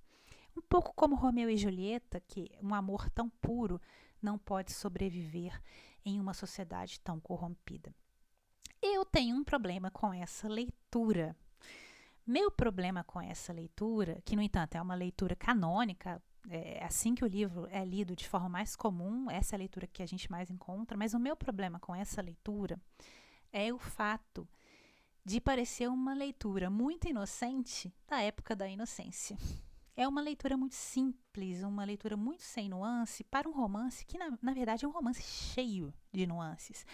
Um pouco como Romeu e Julieta, que um amor tão puro não pode sobreviver em uma sociedade tão corrompida. Eu tenho um problema com essa leitura. Meu problema com essa leitura, que no entanto é uma leitura canônica, assim que o livro é lido de forma mais comum, essa é a leitura que a gente mais encontra, mas o meu problema com essa leitura é o fato de parecer uma leitura muito inocente da época da inocência. É uma leitura muito simples, uma leitura muito sem nuance para um romance que, na verdade, é um romance cheio de nuances.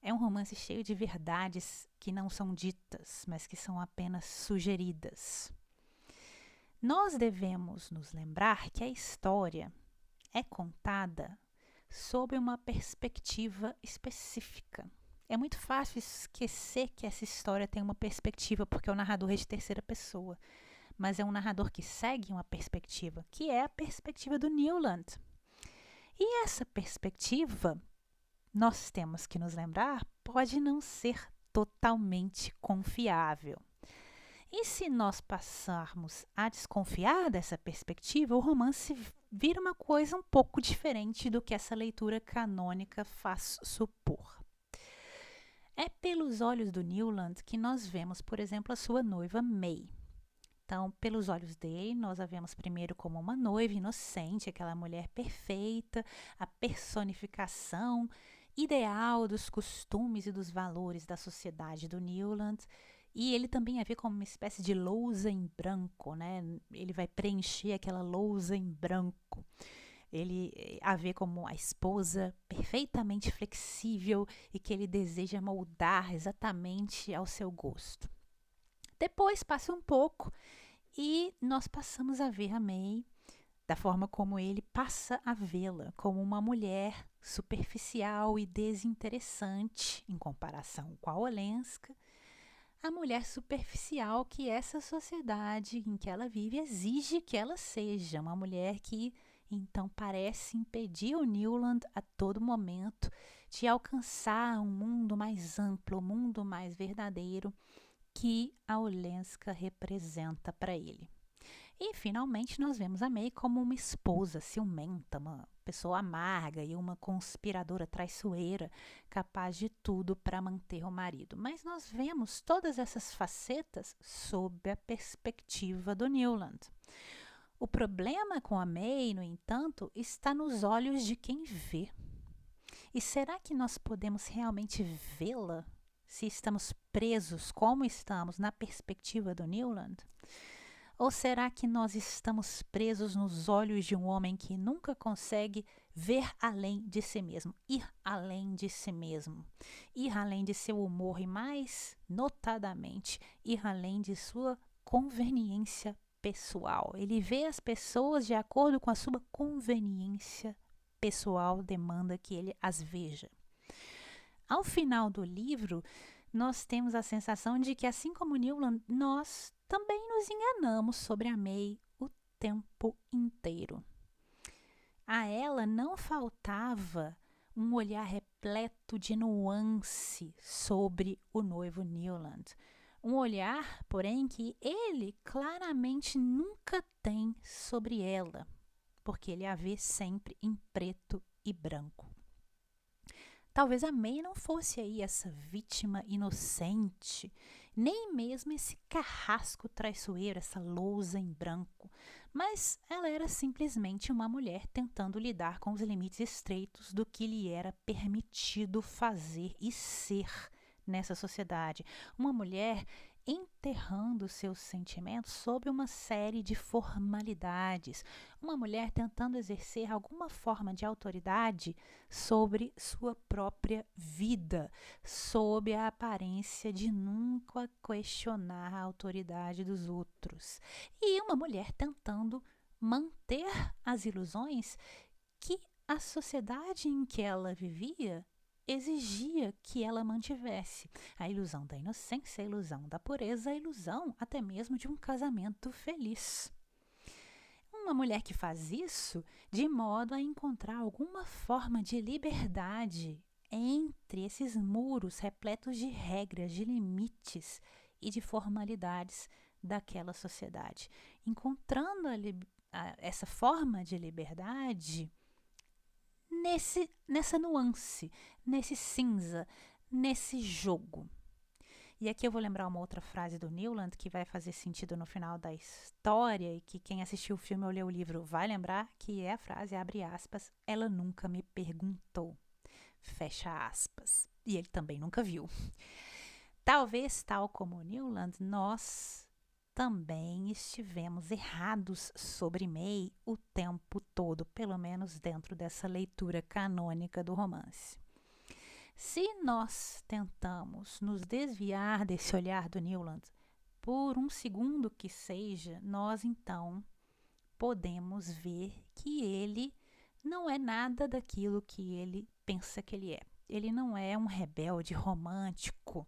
É um romance cheio de verdades que não são ditas, mas que são apenas sugeridas. Nós devemos nos lembrar que a história é contada sob uma perspectiva específica. É muito fácil esquecer que essa história tem uma perspectiva, porque o narrador é de terceira pessoa. Mas é um narrador que segue uma perspectiva, que é a perspectiva do Newland. E essa perspectiva, nós temos que nos lembrar, pode não ser totalmente confiável. E se nós passarmos a desconfiar dessa perspectiva, o romance vira uma coisa um pouco diferente do que essa leitura canônica faz supor. É pelos olhos do Newland que nós vemos, por exemplo, a sua noiva May. Então, pelos olhos dele, nós a vemos primeiro como uma noiva inocente, aquela mulher perfeita, a personificação ideal dos costumes e dos valores da sociedade do Newland. E ele também a vê como uma espécie de lousa em branco, né? Ele vai preencher aquela lousa em branco. Ele a vê como a esposa perfeitamente flexível e que ele deseja moldar exatamente ao seu gosto. Depois passa um pouco e nós passamos a ver a May da forma como ele passa a vê-la, como uma mulher superficial e desinteressante em comparação com a Olenska, a mulher superficial que essa sociedade em que ela vive exige que ela seja, uma mulher que então parece impedir o Newland a todo momento de alcançar um mundo mais amplo, um mundo mais verdadeiro que a Olenska representa para ele. E finalmente nós vemos a May como uma esposa ciumenta, uma pessoa amarga e uma conspiradora traiçoeira, capaz de tudo para manter o marido. Mas nós vemos todas essas facetas sob a perspectiva do Newland. O problema com a May, no entanto, está nos olhos de quem vê. E será que nós podemos realmente vê-la se estamos presos, como estamos, na perspectiva do Newland? Ou será que nós estamos presos nos olhos de um homem que nunca consegue ver além de si mesmo, ir além de si mesmo, ir além de seu humor e, mais notadamente, ir além de sua conveniência pessoal? Ele vê as pessoas de acordo com a sua conveniência pessoal, demanda que ele as veja. Ao final do livro, nós temos a sensação de que, assim como Newland, nós também nos enganamos sobre a May o tempo inteiro. A ela não faltava um olhar repleto de nuance sobre o noivo Newland. Um olhar, porém, que ele claramente nunca tem sobre ela, porque ele a vê sempre em preto e branco. Talvez a May não fosse aí essa vítima inocente, nem mesmo esse carrasco traiçoeiro, essa lousa em branco, mas ela era simplesmente uma mulher tentando lidar com os limites estreitos do que lhe era permitido fazer e ser nessa sociedade. Uma mulher enterrando seus sentimentos sob uma série de formalidades. Uma mulher tentando exercer alguma forma de autoridade sobre sua própria vida, sob a aparência de nunca questionar a autoridade dos outros. E uma mulher tentando manter as ilusões que a sociedade em que ela vivia exigia que ela mantivesse. A ilusão da inocência, a ilusão da pureza, a ilusão até mesmo de um casamento feliz. Uma mulher que faz isso de modo a encontrar alguma forma de liberdade entre esses muros repletos de regras, de limites e de formalidades daquela sociedade. Encontrando essa forma de liberdade nessa nuance, nesse cinza, nesse jogo. E aqui eu vou lembrar uma outra frase do Newland que vai fazer sentido no final da história e que quem assistiu o filme ou leu o livro vai lembrar, que é a frase, abre aspas, ela nunca me perguntou, fecha aspas. E ele também nunca viu. Talvez, tal como o Newland, nós também estivemos errados sobre May o tempo todo, pelo menos dentro dessa leitura canônica do romance. Se nós tentamos nos desviar desse olhar do Newland, por um segundo que seja, nós então podemos ver que ele não é nada daquilo que ele pensa que ele é. Ele não é um rebelde romântico,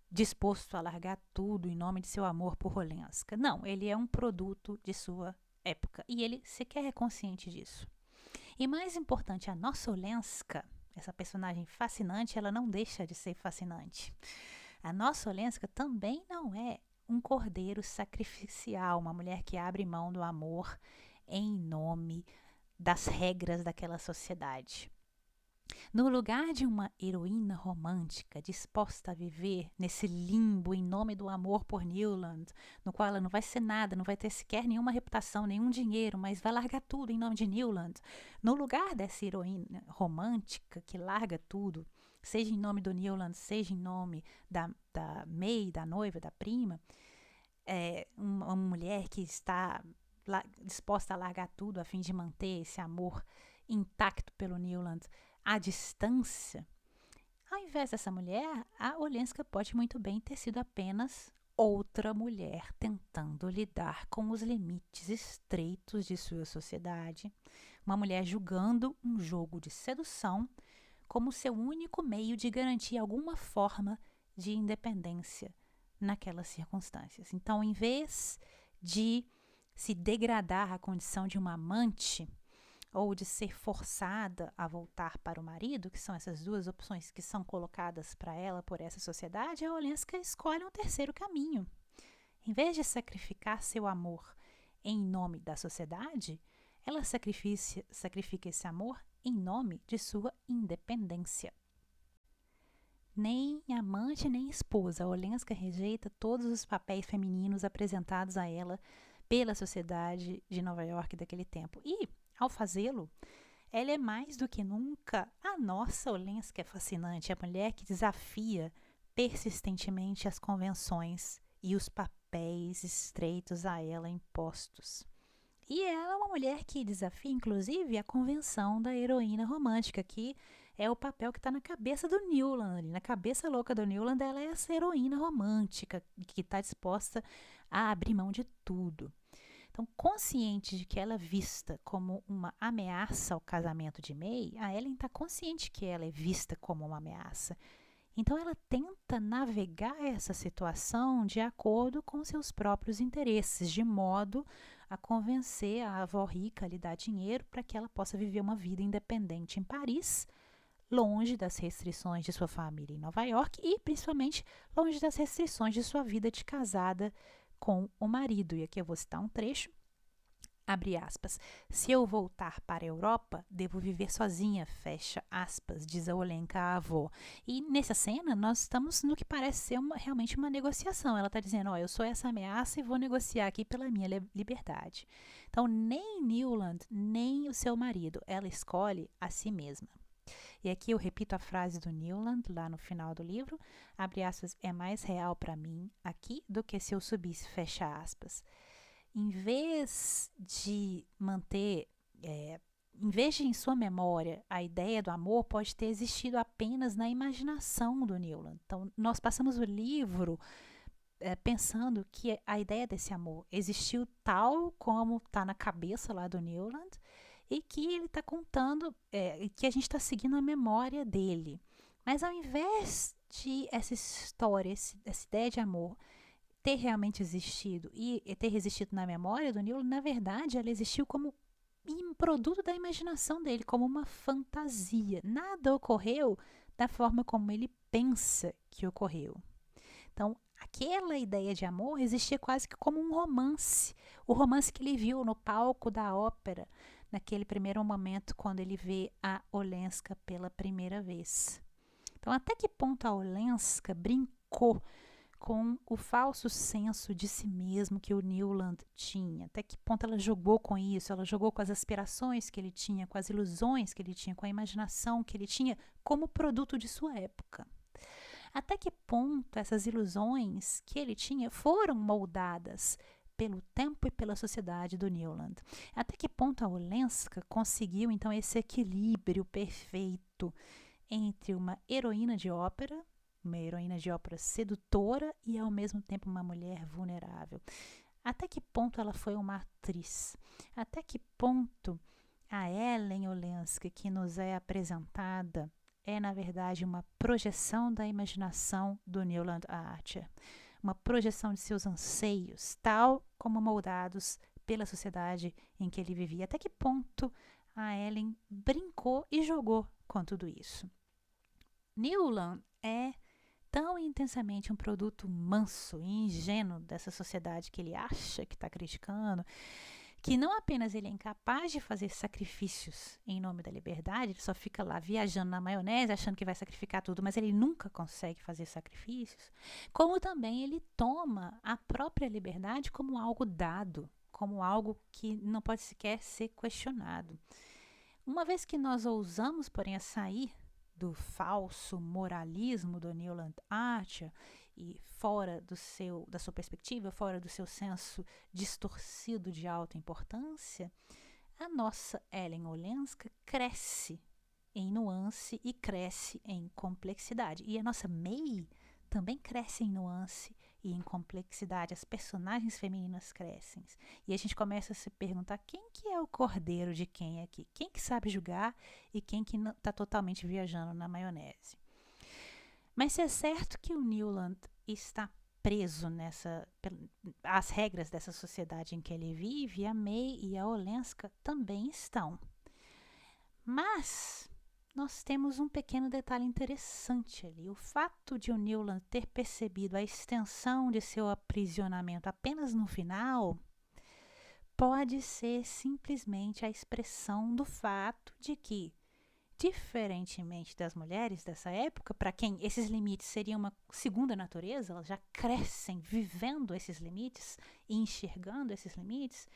disposto a largar tudo em nome de seu amor por Olenska. Não, ele é um produto de sua época e ele sequer é consciente disso. E mais importante, a nossa Olenska, essa personagem fascinante, ela não deixa de ser fascinante. A nossa Olenska também não é um cordeiro sacrificial, uma mulher que abre mão do amor em nome das regras daquela sociedade. No lugar de uma heroína romântica disposta a viver nesse limbo em nome do amor por Newland, no qual ela não vai ser nada, não vai ter sequer nenhuma reputação, nenhum dinheiro, mas vai largar tudo em nome de Newland. No lugar dessa heroína romântica que larga tudo, seja em nome do Newland, seja em nome da May, da noiva, da prima, uma mulher que está disposta a largar tudo a fim de manter esse amor intacto pelo Newland à distância, ao invés dessa mulher, a Olenska pode muito bem ter sido apenas outra mulher tentando lidar com os limites estreitos de sua sociedade, uma mulher julgando um jogo de sedução como seu único meio de garantir alguma forma de independência naquelas circunstâncias. Então, em vez de se degradar à condição de uma amante ou de ser forçada a voltar para o marido, que são essas duas opções que são colocadas para ela por essa sociedade, a Olenska escolhe um terceiro caminho. Em vez de sacrificar seu amor em nome da sociedade, ela sacrifica esse amor em nome de sua independência. Nem amante nem esposa, a Olenska rejeita todos os papéis femininos apresentados a ela pela sociedade de Nova York daquele tempo. E, ao fazê-lo, ela é mais do que nunca a nossa Olenska fascinante, a mulher que desafia persistentemente as convenções e os papéis estreitos a ela impostos. E ela é uma mulher que desafia, inclusive, a convenção da heroína romântica, que é o papel que está na cabeça do Newland. Na cabeça louca do Newland, ela é essa heroína romântica que está disposta a abrir mão de tudo. Então, consciente de que ela é vista como uma ameaça ao casamento de May, a Ellen está consciente que ela é vista como uma ameaça. Então, ela tenta navegar essa situação de acordo com seus próprios interesses, de modo a convencer a avó rica a lhe dar dinheiro para que ela possa viver uma vida independente em Paris, longe das restrições de sua família em Nova York e, principalmente, longe das restrições de sua vida de casada com o marido. E aqui eu vou citar um trecho. Abre aspas. Se eu voltar para a Europa, devo viver sozinha, fecha aspas, diz a Olenka à avó. E nessa cena, nós estamos no que parece ser realmente uma negociação. Ela está dizendo, eu sou essa ameaça e vou negociar aqui pela minha liberdade. Então, nem Newland, nem o seu marido, ela escolhe a si mesma. E aqui eu repito a frase do Newland, lá no final do livro, abre aspas, é mais real para mim aqui do que se eu subisse, fecha aspas. Em vez de manter, em vez de em sua memória, a ideia do amor pode ter existido apenas na imaginação do Newland. Então, nós passamos o livro pensando que a ideia desse amor existiu tal como está na cabeça lá do Newland e que ele está contando, que a gente está seguindo a memória dele. Mas ao invés de essa história, essa ideia de amor ter realmente existido e ter existido na memória do Newland, na verdade, ela existiu como um produto da imaginação dele, como uma fantasia. Nada ocorreu da forma como ele pensa que ocorreu. Então, aquela ideia de amor existia quase que como um romance. O romance que ele viu no palco da ópera, naquele primeiro momento, quando ele vê a Olenska pela primeira vez. Então, até que ponto a Olenska brincou com o falso senso de si mesmo que o Newland tinha? Até que ponto ela jogou com isso? Ela jogou com as aspirações que ele tinha, com as ilusões que ele tinha, com a imaginação que ele tinha como produto de sua época. Até que ponto essas ilusões que ele tinha foram moldadas pelo tempo e pela sociedade do Newland? Até que ponto a Olenska conseguiu, então, esse equilíbrio perfeito entre uma heroína de ópera sedutora e ao mesmo tempo uma mulher vulnerável. Até que ponto ela foi uma atriz? Até que ponto a Ellen Olenska que nos é apresentada é, na verdade, uma projeção da imaginação do Newland Archer, uma projeção de seus anseios, tal como moldados pela sociedade em que ele vivia. Até que ponto a Ellen brincou e jogou com tudo isso? Newland é tão intensamente um produto manso e ingênuo dessa sociedade que ele acha que está criticando, que não apenas ele é incapaz de fazer sacrifícios em nome da liberdade, ele só fica lá viajando na maionese, achando que vai sacrificar tudo, mas ele nunca consegue fazer sacrifícios, como também ele toma a própria liberdade como algo dado, como algo que não pode sequer ser questionado. Uma vez que nós ousamos, porém, a sair do falso moralismo do Newland Archer e fora da sua perspectiva, fora do seu senso distorcido de alta importância, a nossa Ellen Olenska cresce em nuance e cresce em complexidade. E a nossa May também cresce em nuance e em complexidade. As personagens femininas crescem. E a gente começa a se perguntar quem que é o cordeiro de quem aqui? Quem que sabe julgar e quem que está totalmente viajando na maionese? Mas se é certo que o Newland está preso às regras dessa sociedade em que ele vive, a May e a Olenska também estão. Mas nós temos um pequeno detalhe interessante ali. O fato de o Newland ter percebido a extensão de seu aprisionamento apenas no final pode ser simplesmente a expressão do fato de que, diferentemente das mulheres dessa época, para quem esses limites seriam uma segunda natureza, elas já crescem vivendo esses limites e enxergando esses limites,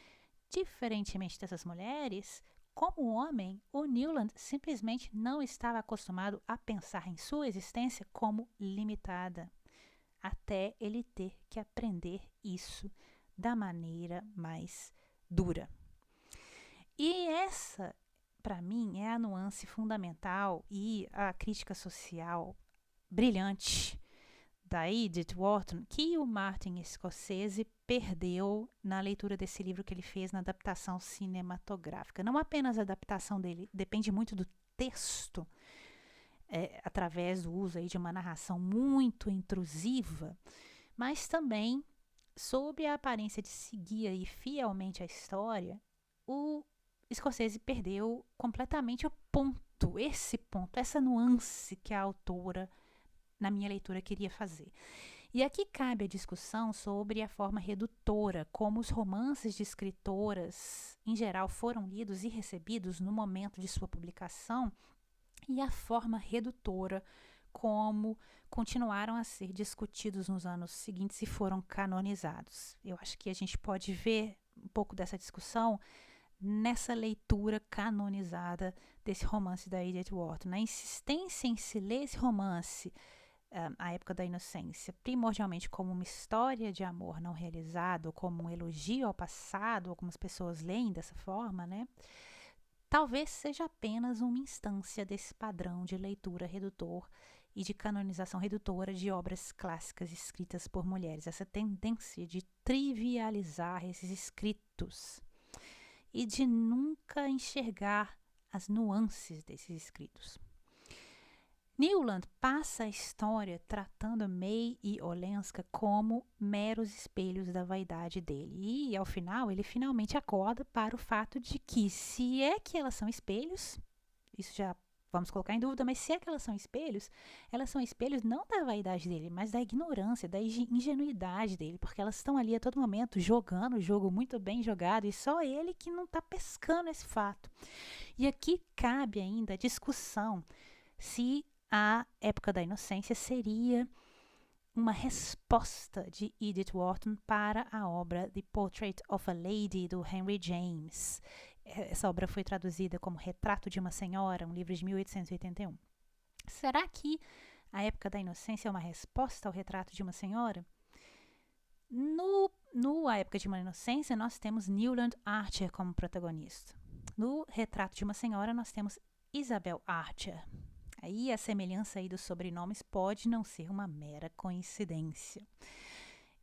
diferentemente dessas mulheres, como homem, o Newland simplesmente não estava acostumado a pensar em sua existência como limitada, até ele ter que aprender isso da maneira mais dura. E essa, para mim, é a nuance fundamental e a crítica social brilhante da Edith Wharton que o Martin Scorsese perdeu na leitura desse livro que ele fez na adaptação cinematográfica. Não apenas a adaptação dele depende muito do texto, através do uso aí de uma narração muito intrusiva, mas também, sob a aparência de seguir aí fielmente a história, o Scorsese perdeu completamente esse ponto, essa nuance que a autora, na minha leitura, queria fazer. E aqui cabe a discussão sobre a forma redutora, como os romances de escritoras, em geral, foram lidos e recebidos no momento de sua publicação, e a forma redutora como continuaram a ser discutidos nos anos seguintes e foram canonizados. Eu acho que a gente pode ver um pouco dessa discussão nessa leitura canonizada desse romance da Edith Wharton. A insistência em se ler esse romance, A Época da Inocência, primordialmente como uma história de amor não realizado, como um elogio ao passado, algumas pessoas leem dessa forma, né? Talvez seja apenas uma instância desse padrão de leitura redutor e de canonização redutora de obras clássicas escritas por mulheres, essa tendência de trivializar esses escritos e de nunca enxergar as nuances desses escritos. Newland passa a história tratando May e Olenska como meros espelhos da vaidade dele. E, ao final, ele finalmente acorda para o fato de que, se é que elas são espelhos, isso já vamos colocar em dúvida, mas se é que elas são espelhos não da vaidade dele, mas da ignorância, da ingenuidade dele, porque elas estão ali a todo momento jogando o jogo muito bem jogado e só ele que não está pescando esse fato. E aqui cabe ainda a discussão se A Época da Inocência seria uma resposta de Edith Wharton para a obra The Portrait of a Lady, do Henry James. Essa obra foi traduzida como Retrato de uma Senhora, um livro de 1881. Será que A Época da Inocência é uma resposta ao Retrato de uma Senhora? No A Época de uma Inocência, nós temos Newland Archer como protagonista. No Retrato de uma Senhora, nós temos Isabel Archer. Aí a semelhança aí dos sobrenomes pode não ser uma mera coincidência.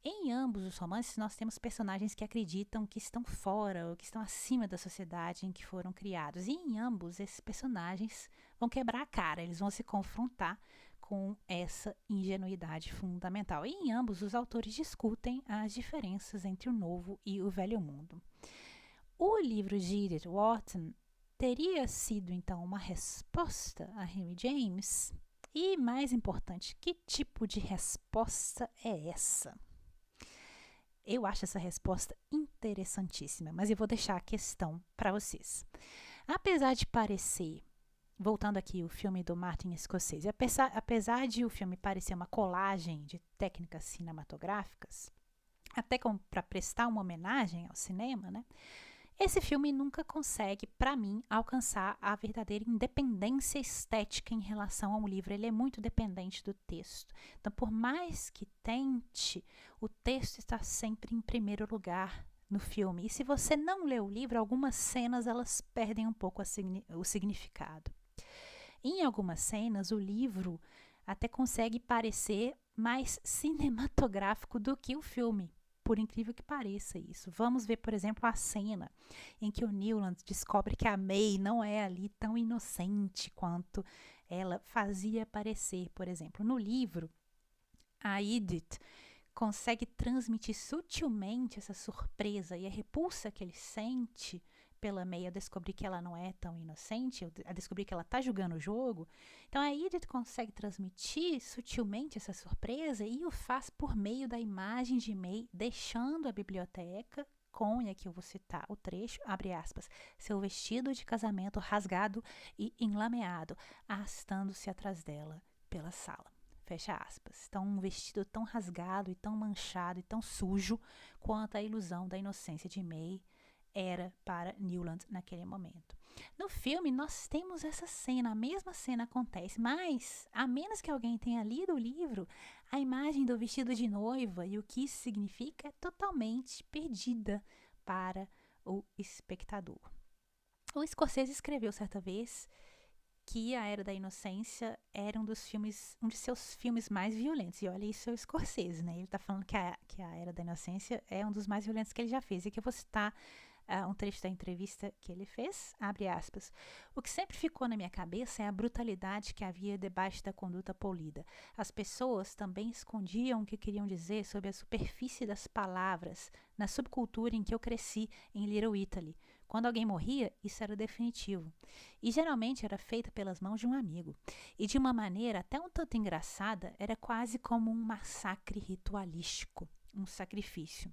Em ambos os romances, nós temos personagens que acreditam que estão fora ou que estão acima da sociedade em que foram criados. E em ambos, esses personagens vão quebrar a cara, eles vão se confrontar com essa ingenuidade fundamental. E em ambos, os autores discutem as diferenças entre o novo e o velho mundo. O livro de Edith Wharton teria sido, então, uma resposta a Henry James? E, mais importante, que tipo de resposta é essa? Eu acho essa resposta interessantíssima, mas eu vou deixar a questão para vocês. Apesar de parecer, voltando aqui o filme do Martin Scorsese, apesar de o filme parecer uma colagem de técnicas cinematográficas, até para prestar uma homenagem ao cinema, né? Esse filme nunca consegue, para mim, alcançar a verdadeira independência estética em relação ao livro. Ele é muito dependente do texto. Então, por mais que tente, o texto está sempre em primeiro lugar no filme. E se você não lê o livro, algumas cenas elas perdem um pouco o significado. Em algumas cenas, o livro até consegue parecer mais cinematográfico do que o filme. Por incrível que pareça isso. Vamos ver, por exemplo, a cena em que o Newland descobre que a May não é ali tão inocente quanto ela fazia parecer. Por exemplo, no livro, a Edith consegue transmitir sutilmente essa surpresa e a repulsa que ele sente pela May a descobrir que ela não é tão inocente, a descobrir que ela está jogando o jogo. Então a Edith consegue transmitir sutilmente essa surpresa e o faz por meio da imagem de May deixando a biblioteca com, e aqui eu vou citar o trecho, abre aspas, seu vestido de casamento rasgado e enlameado, arrastando-se atrás dela pela sala. Fecha aspas. Então, um vestido tão rasgado e tão manchado e tão sujo quanto a ilusão da inocência de May era para Newland naquele momento. No filme, nós temos essa cena, a mesma cena acontece, mas, a menos que alguém tenha lido o livro, a imagem do vestido de noiva e o que isso significa é totalmente perdida para o espectador. O Scorsese escreveu certa vez que A Era da Inocência era um de seus filmes mais violentos. E olha, isso é o Scorsese, né? Ele está falando que a Era da Inocência é um dos mais violentos que ele já fez. E que eu vou citar um trecho da entrevista que ele fez, abre aspas. O que sempre ficou na minha cabeça é a brutalidade que havia debaixo da conduta polida. As pessoas também escondiam o que queriam dizer sob a superfície das palavras, na subcultura em que eu cresci, em Little Italy. Quando alguém morria, isso era definitivo. E geralmente era feita pelas mãos de um amigo. E de uma maneira até um tanto engraçada, era quase como um massacre ritualístico, um sacrifício.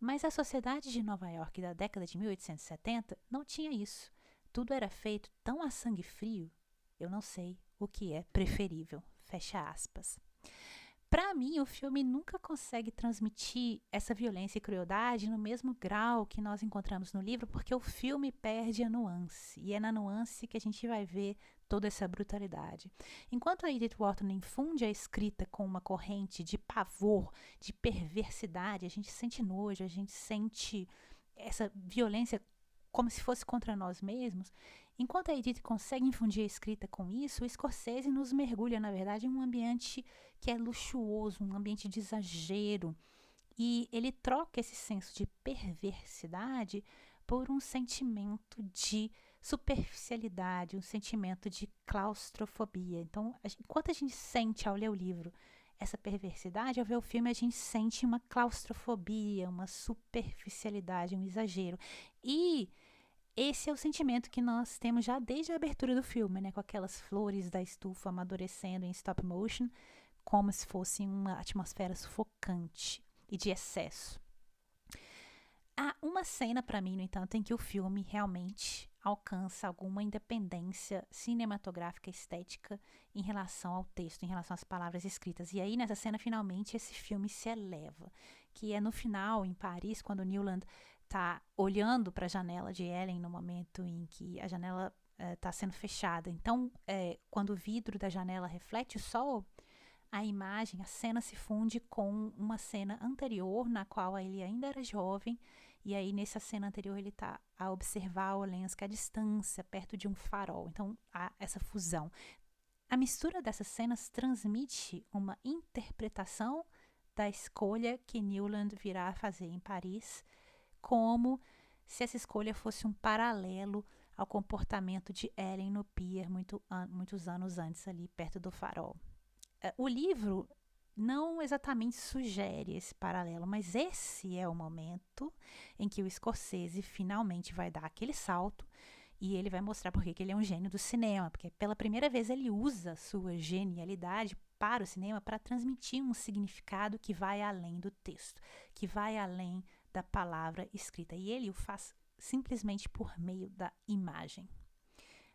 Mas a sociedade de Nova York da década de 1870 não tinha isso. Tudo era feito tão a sangue frio, eu não sei o que é preferível. Fecha aspas. Para mim, o filme nunca consegue transmitir essa violência e crueldade no mesmo grau que nós encontramos no livro, porque o filme perde a nuance. E é na nuance que a gente vai ver toda essa brutalidade. Enquanto a Edith Wharton infunde a escrita com uma corrente de pavor, de perversidade, a gente sente nojo, a gente sente essa violência como se fosse contra nós mesmos. Enquanto a Edith consegue infundir a escrita com isso, o Scorsese nos mergulha, na verdade, em um ambiente que é luxuoso, um ambiente de exagero. E ele troca esse senso de perversidade por um sentimento de superficialidade, um sentimento de claustrofobia. Então, enquanto a gente sente ao ler o livro essa perversidade, ao ver o filme a gente sente uma claustrofobia, uma superficialidade, um exagero. E esse é o sentimento que nós temos já desde a abertura do filme, né? Com aquelas flores da estufa amadurecendo em stop motion, como se fosse uma atmosfera sufocante e de excesso. Há uma cena para mim, no entanto, em que o filme realmente alcança alguma independência cinematográfica estética em relação ao texto, em relação às palavras escritas. E aí, nessa cena, finalmente, esse filme se eleva, que é no final, em Paris, quando Newland está olhando para a janela de Ellen no momento em que a janela está sendo fechada. Então, quando o vidro da janela reflete o sol, a imagem, a cena se funde com uma cena anterior, na qual ele ainda era jovem, e aí nessa cena anterior ele está a observar Olenska à distância, perto de um farol. Então há essa fusão. a mistura dessas cenas transmite uma interpretação da escolha que Newland virá a fazer em Paris, como se essa escolha fosse um paralelo ao comportamento de Ellen no pier muitos anos antes, ali perto do farol. O livro não exatamente sugere esse paralelo, mas esse é o momento em que o Scorsese finalmente vai dar aquele salto e ele vai mostrar por que ele é um gênio do cinema, porque pela primeira vez ele usa sua genialidade para o cinema para transmitir um significado que vai além do texto, que vai além da palavra escrita, e ele o faz simplesmente por meio da imagem.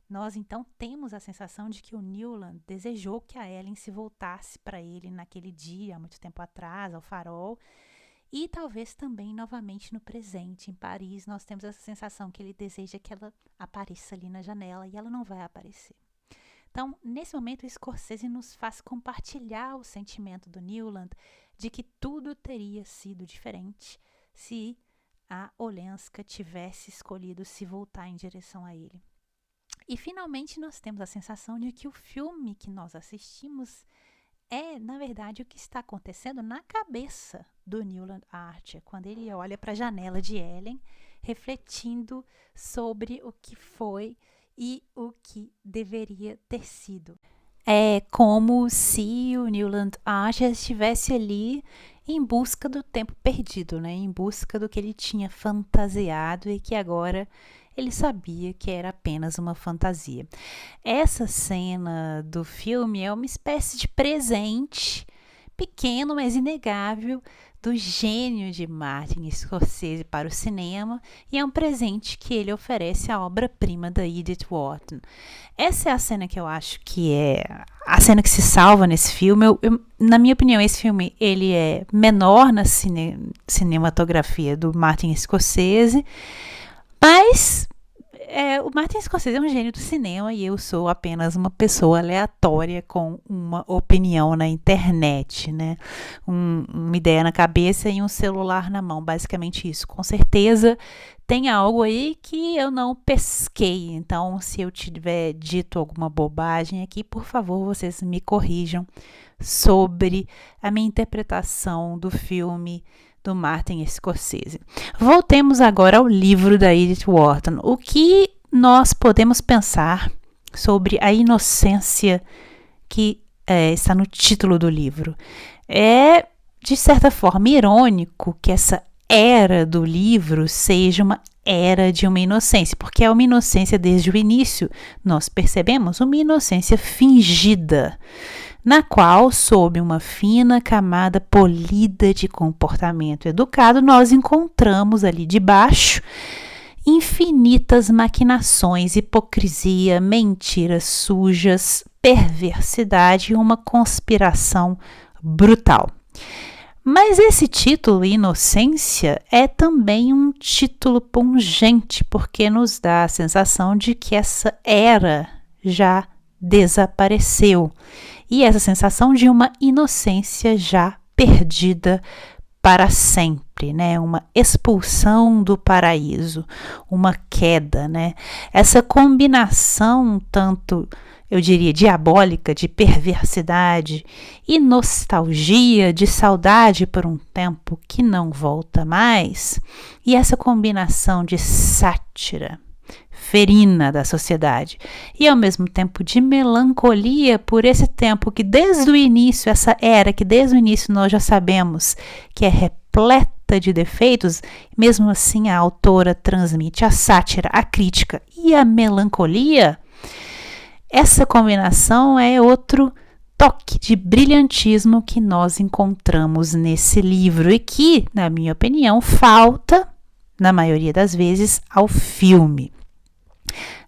Nós então temos a sensação de que o Newland desejou que a Ellen se voltasse para ele naquele dia, há muito tempo atrás, ao farol, e talvez também novamente no presente, em Paris, nós temos essa sensação que ele deseja que ela apareça ali na janela e ela não vai aparecer. Então, nesse momento, o Scorsese nos faz compartilhar o sentimento do Newland de que tudo teria sido diferente se a Olenska tivesse escolhido se voltar em direção a ele. E finalmente nós temos a sensação de que o filme que nós assistimos é, na verdade, o que está acontecendo na cabeça do Newland Archer, quando ele olha para a janela de Ellen, refletindo sobre o que foi e o que deveria ter sido. É como se o Newland Archer estivesse ali em busca do tempo perdido, né? Em busca do que ele tinha fantasiado e que agora ele sabia que era apenas uma fantasia. Essa cena do filme é uma espécie de presente pequeno, mas inegável, do gênio de Martin Scorsese para o cinema, e é um presente que ele oferece à obra-prima da Edith Wharton. Essa é a cena que eu acho que é a cena que se salva nesse filme. Na minha opinião, esse filme ele é menor na cinematografia do Martin Scorsese, mas o Martin Scorsese é um gênio do cinema e eu sou apenas uma pessoa aleatória com uma opinião na internet, né? Uma ideia na cabeça e um celular na mão, basicamente isso. Com certeza tem algo aí que eu não pesquei, então se eu tiver dito alguma bobagem aqui, por favor, vocês me corrijam sobre a minha interpretação do filme do Martin Scorsese. Voltemos agora ao livro da Edith Wharton. O que nós podemos pensar sobre a inocência que está no título do livro? É, de certa forma, irônico que essa era do livro seja uma era de uma inocência, porque é uma inocência desde o início, nós percebemos uma inocência fingida, na qual, sob uma fina camada polida de comportamento educado, nós encontramos ali debaixo infinitas maquinações, hipocrisia, mentiras sujas, perversidade e uma conspiração brutal. Mas esse título, Inocência, é também um título pungente, porque nos dá a sensação de que essa era já desapareceu. E essa sensação de uma inocência já perdida para sempre, né? Uma expulsão do paraíso, uma queda, né? Essa combinação tanto, eu diria, diabólica de perversidade e nostalgia, de saudade por um tempo que não volta mais, e essa combinação de sátira ferina da sociedade e ao mesmo tempo de melancolia por esse tempo que desde o início, essa era que desde o início nós já sabemos que é repleta de defeitos, mesmo assim a autora transmite a sátira, a crítica e a melancolia. Essa combinação é outro toque de brilhantismo que nós encontramos nesse livro e que, na minha opinião, falta, na maioria das vezes, ao filme.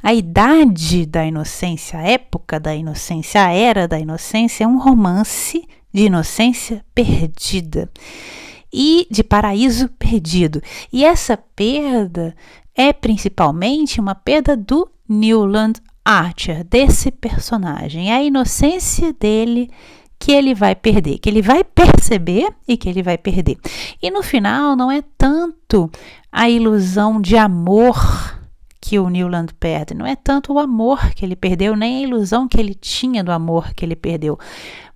A idade da inocência, a época da inocência, a era da inocência é um romance de inocência perdida e de paraíso perdido. E essa perda é principalmente uma perda do Newland Archer, desse personagem. É a inocência dele que ele vai perder, que ele vai perceber e que ele vai perder. E no final não é tanto a ilusão de amor que o Newland perde. Não é tanto o amor que ele perdeu, nem a ilusão que ele tinha do amor que ele perdeu,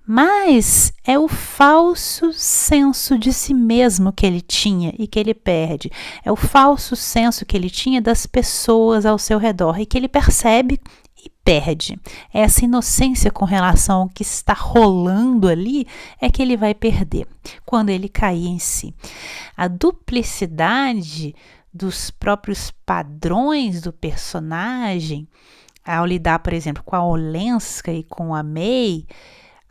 mas é o falso senso de si mesmo que ele tinha e que ele perde. É o falso senso que ele tinha das pessoas ao seu redor e que ele percebe e perde. Essa inocência com relação ao que está rolando ali é que ele vai perder quando ele cair em si. A duplicidade dos próprios padrões do personagem, ao lidar, por exemplo, com a Olenska e com a May,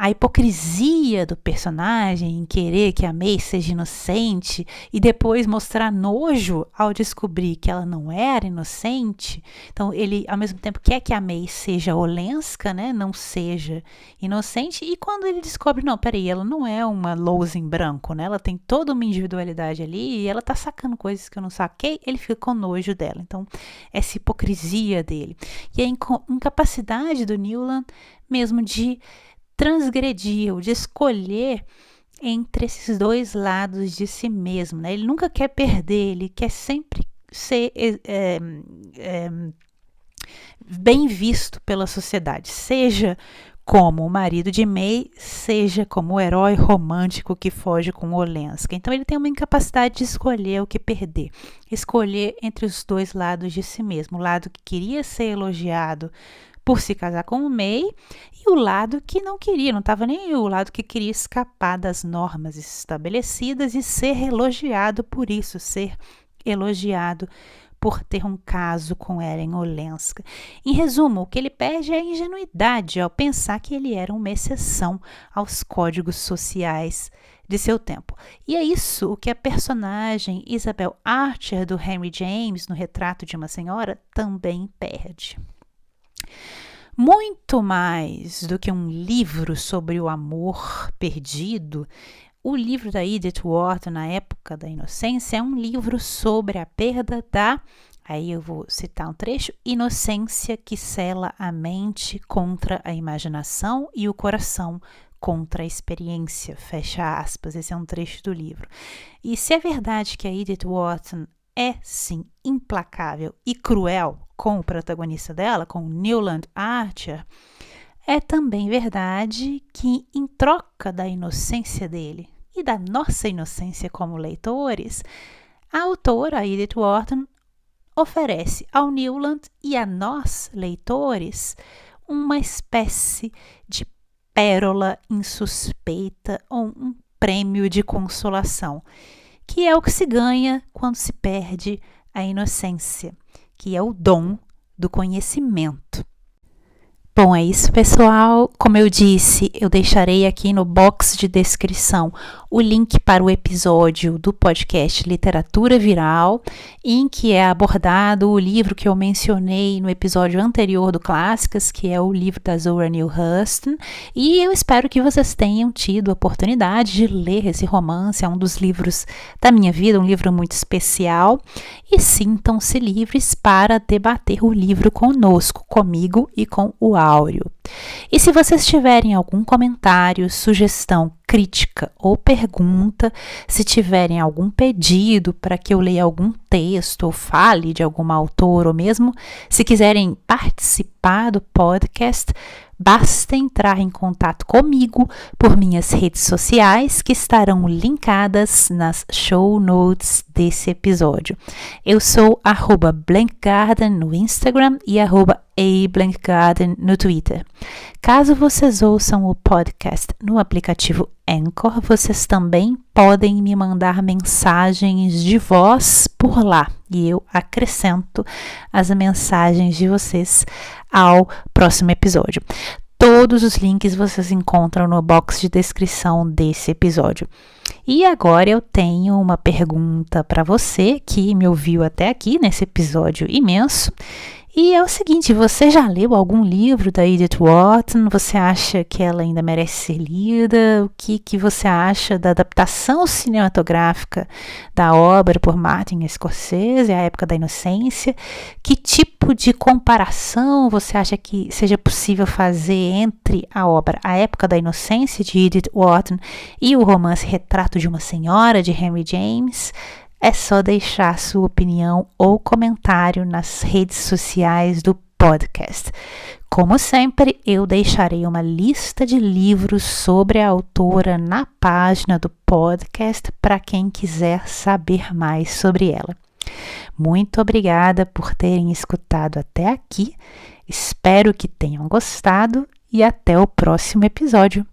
a hipocrisia do personagem em querer que a May seja inocente e depois mostrar nojo ao descobrir que ela não era inocente. Então, ele, ao mesmo tempo, quer que a May seja Olenska, né? Não seja inocente. E quando ele descobre, não, peraí, ela não é uma lousa em branco, né? Ela tem toda uma individualidade ali e ela tá sacando coisas que eu não saquei, ele fica com nojo dela. Então, essa hipocrisia dele. E a incapacidade do Newland mesmo de transgredir ou de escolher entre esses dois lados de si mesmo, né? Ele nunca quer perder, ele quer sempre ser bem visto pela sociedade, seja como o marido de May, seja como o herói romântico que foge com Olenska. Então ele tem uma incapacidade de escolher o que perder, escolher entre os dois lados de si mesmo, o lado que queria ser elogiado por se casar com o May e o lado que não queria, não estava nem o lado que queria escapar das normas estabelecidas e ser elogiado por isso, ser elogiado por ter um caso com Ellen Olenska. Em resumo, o que ele perde é a ingenuidade ao pensar que ele era uma exceção aos códigos sociais de seu tempo. E é isso o que a personagem Isabel Archer do Henry James no Retrato de uma Senhora também perde. Muito mais do que um livro sobre o amor perdido, o livro da Edith Wharton, na época da inocência, é um livro sobre a perda da, aí eu vou citar um trecho, inocência que cela a mente contra a imaginação e o coração contra a experiência, fecha aspas, esse é um trecho do livro. E se é verdade que a Edith Wharton é, sim, implacável e cruel com o protagonista dela, com Newland Archer, é também verdade que, em troca da inocência dele e da nossa inocência como leitores, a autora, Edith Wharton, oferece ao Newland e a nós, leitores, uma espécie de pérola insuspeita ou um prêmio de consolação, que é o que se ganha quando se perde a inocência, que é o dom do conhecimento. Bom, é isso, pessoal. Como eu disse, eu deixarei aqui no box de descrição o link para o episódio do podcast Literatura Viral, em que é abordado o livro que eu mencionei no episódio anterior do Clássicas, que é o livro da Zora Neale Hurston, e eu espero que vocês tenham tido a oportunidade de ler esse romance, é um dos livros da minha vida, um livro muito especial, e sintam-se livres para debater o livro conosco, comigo e com o Áureo. E se vocês tiverem algum comentário, sugestão, crítica ou pergunta, se tiverem algum pedido para que eu leia algum texto ou fale de algum autor, ou mesmo se quiserem participar do podcast, basta entrar em contato comigo por minhas redes sociais que estarão linkadas nas show notes desse episódio. Eu sou @blankgarden no Instagram e @ablankgarden no Twitter. Caso vocês ouçam o podcast no aplicativo Anchor, vocês também podem me mandar mensagens de voz por lá e eu acrescento as mensagens de vocês ao próximo episódio. Todos os links vocês encontram no box de descrição desse episódio. E agora eu tenho uma pergunta para você que me ouviu até aqui nesse episódio imenso. E é o seguinte, você já leu algum livro da Edith Wharton? Você acha que ela ainda merece ser lida? O que você acha da adaptação cinematográfica da obra por Martin Scorsese, A Época da Inocência? Que tipo de comparação você acha que seja possível fazer entre a obra A Época da Inocência, de Edith Wharton, e o romance Retrato de uma Senhora, de Henry James? é só deixar sua opinião ou comentário nas redes sociais do podcast. Como sempre, eu deixarei uma lista de livros sobre a autora na página do podcast para quem quiser saber mais sobre ela. Muito obrigada por terem escutado até aqui. Espero que tenham gostado e até o próximo episódio.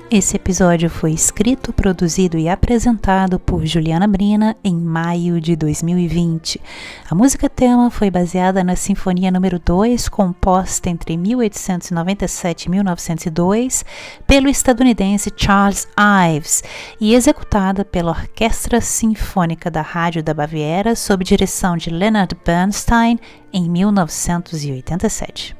Esse episódio foi escrito, produzido e apresentado por Juliana Brina em maio de 2020. A música tema foi baseada na Sinfonia número 2, composta entre 1897 e 1902 pelo estadunidense Charles Ives e executada pela Orquestra Sinfônica da Rádio da Baviera sob direção de Leonard Bernstein em 1987.